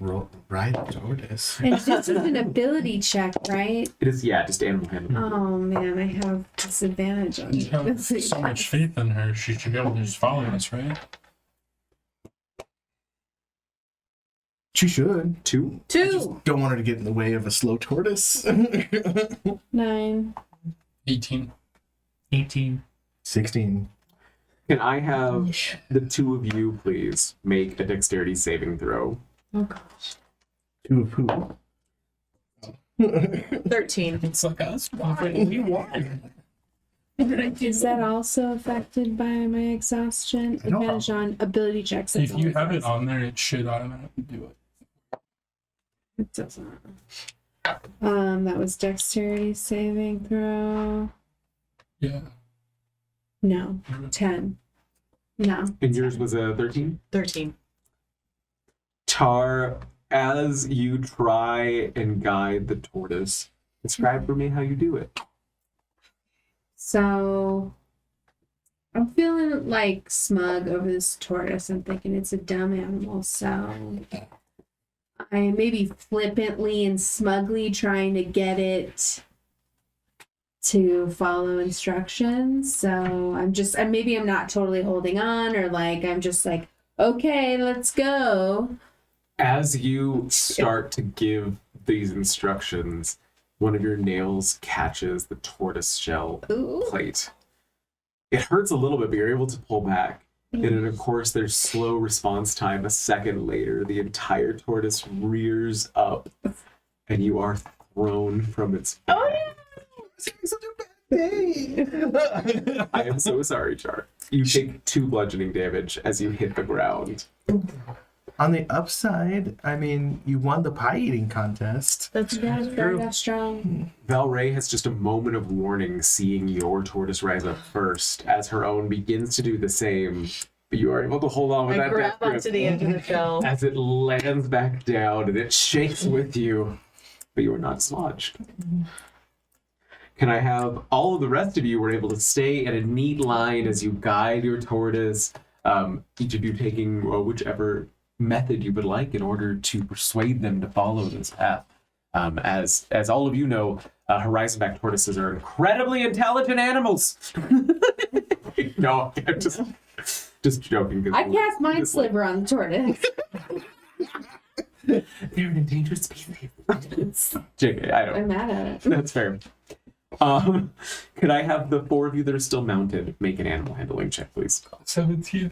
ride a tortoise. And this is an ability check, right? It is, yeah, just animal handling. Oh man, I have disadvantage on You have ability so much checks. faith in her. She should be able to just follow us, right? She should. 2. Two. Don't want her to get in the way of a slow tortoise. 9. 18. 18. 16. Can I have the two of you please make a dexterity saving throw? Oh gosh. 2 of who? 13. It's like us. We won. Is that also affected by my exhaustion? I don't know. Advantage on ability checks. If you have it on. on there, it should automatically do it. It doesn't. That was dexterity saving throw. Yeah. No. 10. No. And yours was a 13? 13. Tar, as you try and guide the tortoise, describe for me how you do it. So I'm feeling like smug over this tortoise. I'm thinking it's a dumb animal. So I maybe flippantly and smugly trying to get it to follow instructions. So maybe I'm not totally holding on, or like I'm just like, okay, let's go. As you start to give these instructions, one of your nails catches the tortoise shell Ooh. plate. It hurts a little bit, but you're able to pull back. And then, of course, there's slow response time. A second later, the entire tortoise rears up, and you are thrown from its back. Oh, yeah. Such a bad day. I am so sorry, Char. You take 2 bludgeoning damage as you hit the ground. On the upside, I mean, you won the pie eating contest. That's Yeah, true. very enough strong. Valray has just a moment of warning seeing your tortoise rise up first as her own begins to do the same. But you are able to hold on with I that grab death grip onto the edge of the shell. as it lands back down and it shakes with you. But you are not dislodged. Can I have all of the rest of you were able to stay in a neat line as you guide your tortoise, each of you taking whichever method you would like in order to persuade them to follow this path. As all of you know, horizonback tortoises are incredibly intelligent animals. No, I'm just Just joking. I cast Mind Sliver on the tortoise. They're an endangered species. JK, I don't. I'm mad at it. That's fair. Could I have the 4 of you that are still mounted make an animal handling check, please? 17.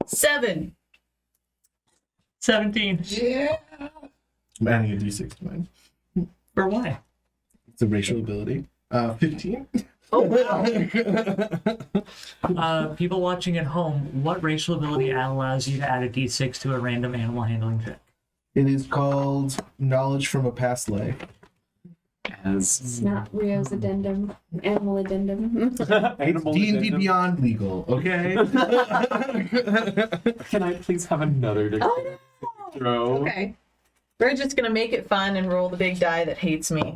7. 17. Yeah. I'm adding a d6 to mine. For why? It's a racial ability. 15. Oh, wow. People watching at home, what racial ability allows you to add a d6 to a random animal handling check? It is called Knowledge from a Past Life. As It's not Rio's addendum. Animal addendum. It's animal D&D addendum. Beyond legal, okay? Can I please have another Oh, throw? okay. We're just going to make it fun and roll the big die that hates me.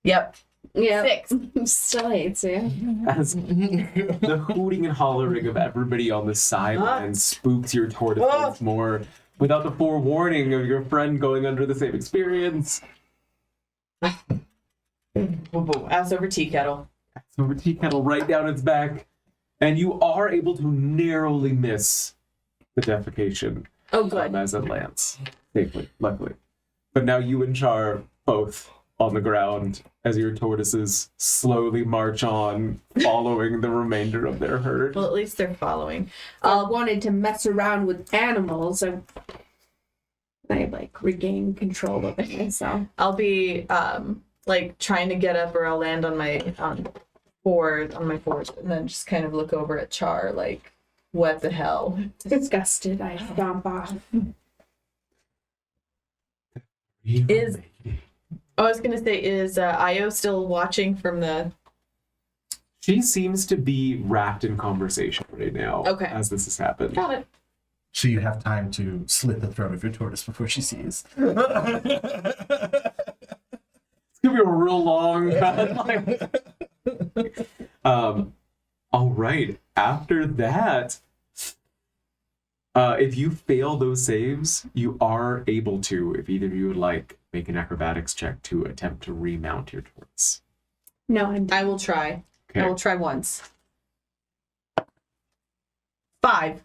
Yep. Yeah. 6. Still hates you. As the hooting and hollering of everybody on the sidelines spooks your tortoise once more, without the forewarning of your friend going under the same experience. Ass over tea kettle. So tea kettle right down its back, and you are able to narrowly miss the defecation Oh, good. as it lands safely, luckily. But now you and Char both on the ground as your tortoises slowly march on, following the remainder of their herd. Well, at least they're following. I wanted to mess around with animals. I like regain control of it myself. I'll be like trying to get up, or I'll land on my forward, and then just kind of look over at Char like, what the hell? Disgusted, I stomp off. I was gonna say, is Io still watching from the? She seems to be wrapped in conversation right now. Okay. As this has happened. Got it. So you have time to slit the throat of your tortoise before she sees. It's gonna be a real long all right. After that, if you fail those saves, you are able to, if either of you would like, make an acrobatics check to attempt to remount your tortoise. No, I'm I will try. Okay. I will try once. 5.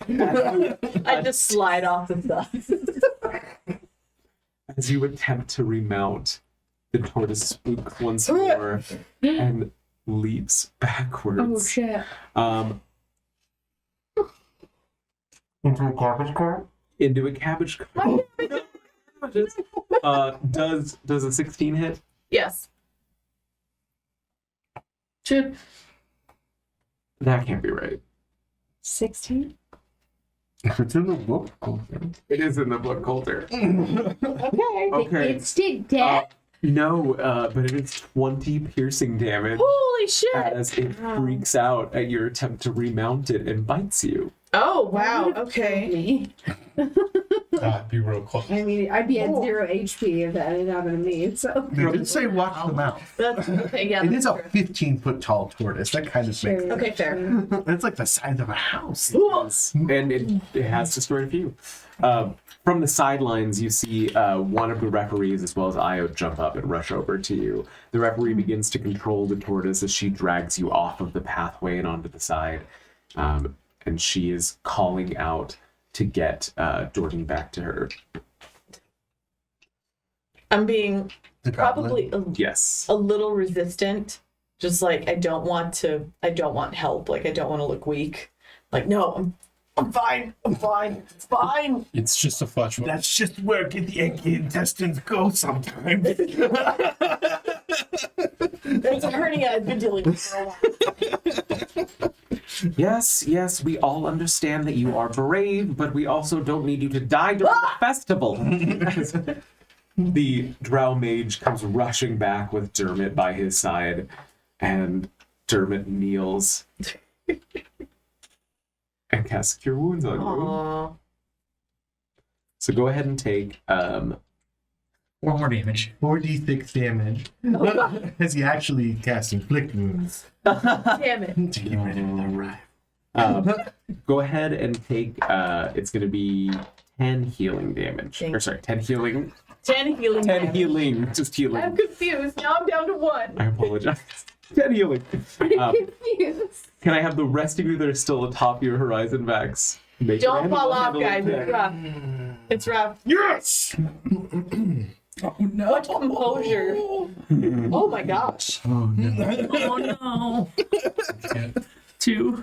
I just slide off the side. As you attempt to remount, the tortoise spooks once more and leaps backwards. Oh shit. Into a cabbage cart? Into a cabbage cart. Does a 16 hit? Yes. That can't be right. 16? It's in the book. It is in the book, Coulter. Okay. Okay. It's dead. No, but it is 20 piercing damage Holy shit. as it freaks out at your attempt to remount it and bites you. Oh, wow. Okay. Me. Be real close. I mean, I'd be at 0 HP if that had happened to me. So They did say watch the mouth. That's okay. Yeah. It is a that's true. 15-foot tall tortoise. That kind of makes Okay, fair. It's like the size of a house. And it has destroyed a few. From the sidelines, you see one of the referees as well as Io jump up and rush over to you. The referee begins to control the tortoise as she drags you off of the pathway and onto the side. And she is calling out to get Jordan back to her. I'm being The probably Yes. a little resistant. Just like, I don't want help. Like, I don't want to look weak. Like, no, I'm fine. It's fine. It's just a flesh wound. That's just where the Yankee intestines go sometimes. It's a hernia I've been dealing with for a while. Yes, we all understand that you are brave, but we also don't need you to die during the festival. The drow mage comes rushing back with Dermot by his side, and Dermot kneels and casts Cure Wounds on you. Aww. So go ahead and take 4 more damage. 4d6 damage. As he actually cast Inflict Wounds. Damn it. To get rid of the rive. go ahead and take it's going to be 10 healing damage. Thank Or sorry, 10 healing. 10 healing. 10 damage. healing. Just healing. I'm confused. Now I'm down to 1. I apologize. 10 healing. I'm confused. Can I have the rest of you that are still atop your horizon backs? Don't fall off, guys. It's rough. It's rough. Yes. Oh no! What composure. Oh my gosh. Oh no. Yeah. 2.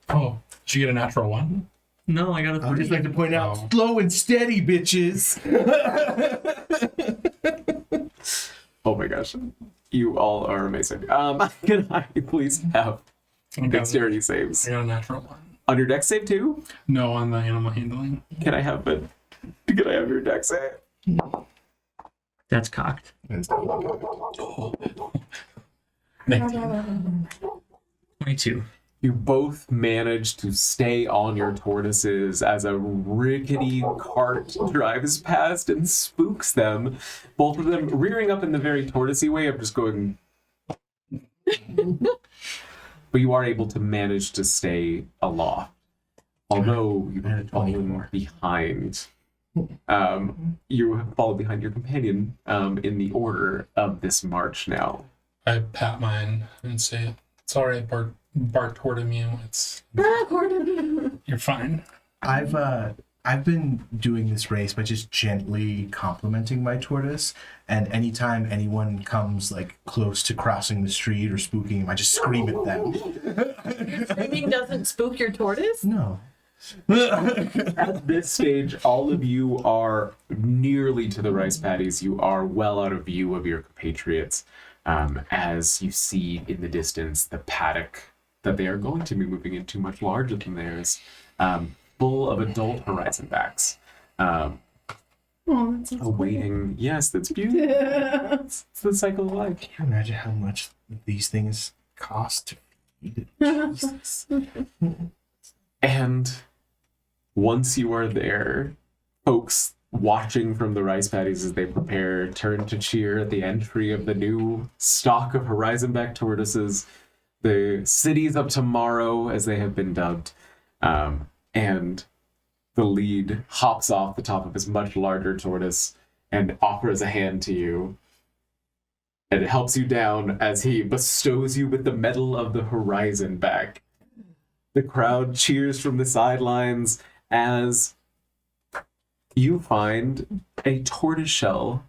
Oh, did you get a natural 1? No, I got a 3. I would just like to point out, Oh. slow and steady, bitches. Oh my gosh. You all are amazing. Can I please have dexterity saves? I got a natural 1. On your dex save too? No, on the animal handling. Can I have your dex save? That's cocked. 22. You both manage to stay on your tortoises as a rickety cart drives past and spooks them. Both of them rearing up in the very tortoisey way of just going. But you are able to manage to stay aloft. Although you have fallen behind. You have fallen behind your companion in the order of this march now. I pat mine and say, "It's all right, Bartolomeo. You're fine." I've been doing this race by just gently complimenting my tortoise, and anytime anyone comes like close to crossing the street or spooking him, I just scream at them. Screaming doesn't spook your tortoise? No. At this stage, all of you are nearly to the rice paddies. You are well out of view of your compatriots as you see in the distance the paddock that they are going to be moving into, much larger than theirs, full of adult horizon backs. Awaiting. Yes, that's beautiful. It's the cycle of life. Can you imagine how much these things cost to feed? Jesus. And once you are there, folks watching from the rice paddies as they prepare turn to cheer at the entry of the new stock of horizonback tortoises, the cities of tomorrow, as they have been dubbed. And the lead hops off the top of his much larger tortoise and offers a hand to you. And it helps you down as he bestows you with the Medal of the Horizonback. The crowd cheers from the sidelines as you find a tortoiseshell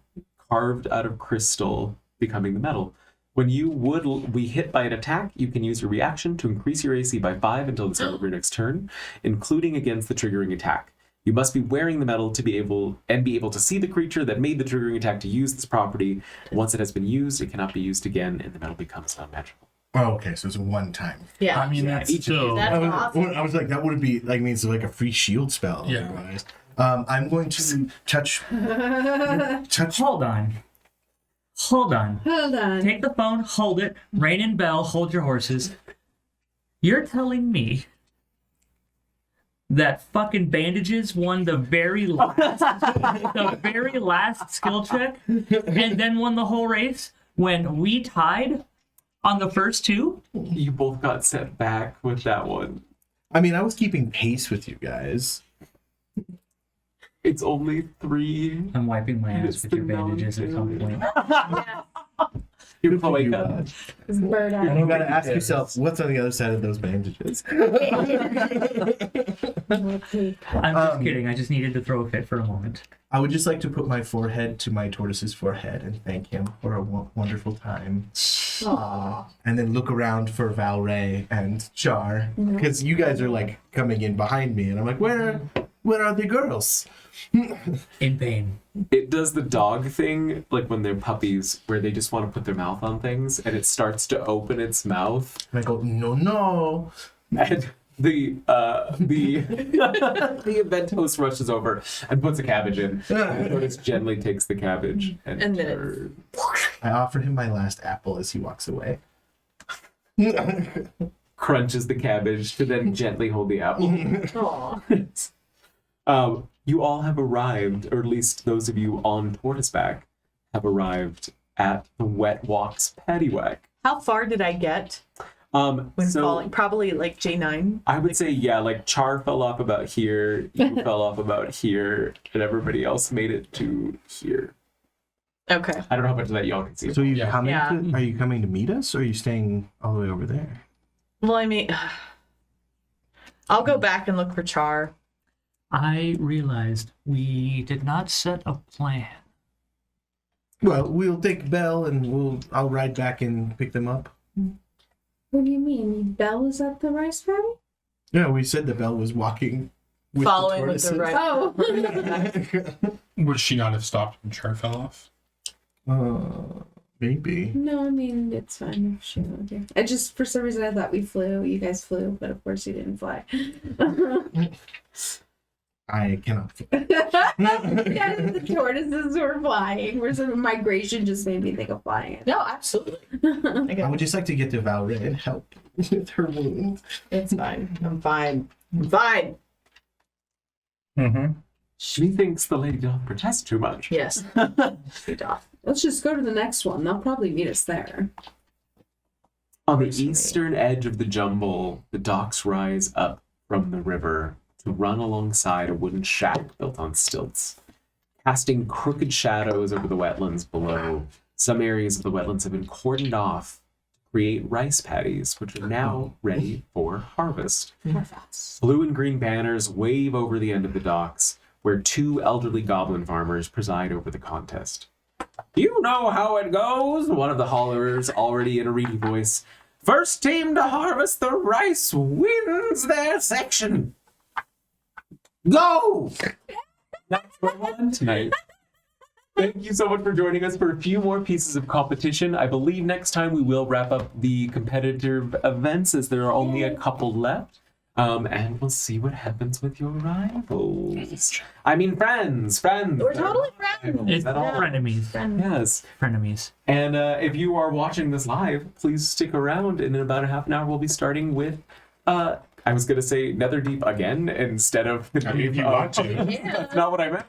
carved out of crystal becoming the medal. When you would be hit by an attack, you can use your reaction to increase your AC by 5 until the start of your next turn, including against the triggering attack. You must be wearing the medal to be able to see the creature that made the triggering attack to use this property. Once it has been used, it cannot be used again, and the medal becomes non-magical. Oh, okay, so it's a one time. Yeah. I mean, that's each of still. That's awesome. I was like, that would be like means like a free shield spell. Yeah. Otherwise. I'm going to touch. Hold on. Hold on. Take the phone, hold it. Rain and Belle, hold your horses. You're telling me that fucking bandages won the very last skill check and then won the whole race when we tied on the first 2? You both got set back with that one. I mean, I was keeping pace with you guys. It's only 3. I'm wiping my ass It's with your the bandages at some point. You're Good for you, Cloaca. bud. It's bird And eye. you gotta ask yourself, what's on the other side of those bandages? I'm just kidding. I just needed to throw a fit for a moment. I would just like to put my forehead to my tortoise's forehead and thank him for a wonderful time. And then look around for Valray and Char, because you guys are like coming in behind me, and I'm like, where are the girls? In pain. It does the dog thing, like when they're puppies, where they just want to put their mouth on things, and it starts to open its mouth. And I go, no. And the event host rushes over and puts a cabbage in. And Tortoise gently takes the cabbage and And then turns. I offer him my last apple as he walks away. Crunches the cabbage to then gently hold the apple. Aw. You all have arrived, or at least those of you on Tortoiseback have arrived at the Wet Walks Paddywhack. How far did I get when falling? Probably like J9. I would say, yeah, like Char fell off about here, you fell off about here, and everybody else made it to here. Okay. I don't know how much of that y'all can see. So you Yeah. coming? Yeah. Are you coming to meet us, or are you staying all the way over there? Well, I mean, I'll go back and look for Char. I realized we did not set a plan. Well, we'll take Belle, and I'll ride back and pick them up. What do you mean? Belle is at the rice paddy? Yeah, we said that Belle was walking with Following the with the tortoises. right. Oh. Would she not have stopped when Char fell off? Maybe. No, I mean, it's fine if she won't do. I just, for some reason, I thought we flew. You guys flew, but of course you didn't fly. I cannot. Yeah, the tortoises were flying. For some migration just made me think of flying. No, absolutely. I would just like to get to Valred and help with her wound. It's fine. I'm fine. I'm fine. Mm-hmm. She thinks the lady don't protest too much. Yes. She doth. Let's just go to the next one. They'll probably meet us there. On the Mercenary. eastern edge of the jumble, the docks rise up from the river to run alongside a wooden shack built on stilts, casting crooked shadows over the wetlands below. Some areas of the wetlands have been cordoned off to create rice paddies, which are now ready for harvest. Blue and green banners wave over the end of the docks, where two elderly goblin farmers preside over the contest. You know how it goes, one of the hollowers, already in a reedy voice. First team to harvest the rice wins their section. Go! That's what won tonight. Thank you so much for joining us for a few more pieces of competition. I believe next time we will wrap up the competitive events as there are only a couple left. And we'll see what happens with your rivals. I mean, friends. We're totally friends. It's At all. frenemies. Yes. Frenemies. And if you are watching this live, please stick around. And in about a half an hour, we'll be starting with, I was going to say Netherdeep again instead of the I mean, if you want to. That's not what I meant.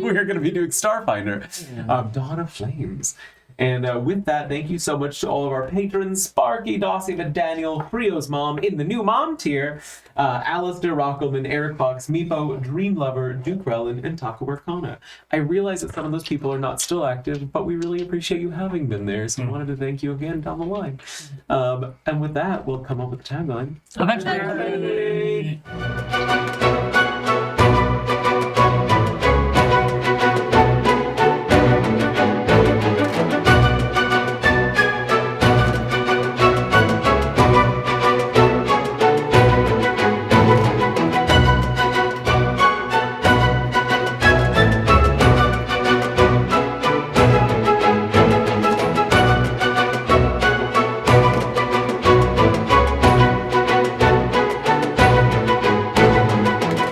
We're going to be doing Starfinder, Dawn of Flames. And with that, thank you so much to all of our patrons, Sparky, Dossie, Daniel, Frio's mom in the new mom tier, Alistair Rockelman, Eric Fox, Meepo, Dream Lover, Duke Rellan, and Taco Arcana. I realize that some of those people are not still active, but we really appreciate you having been there, so I wanted to thank you again down the line. And with that, we'll come up with the tagline. Eventually. Bye.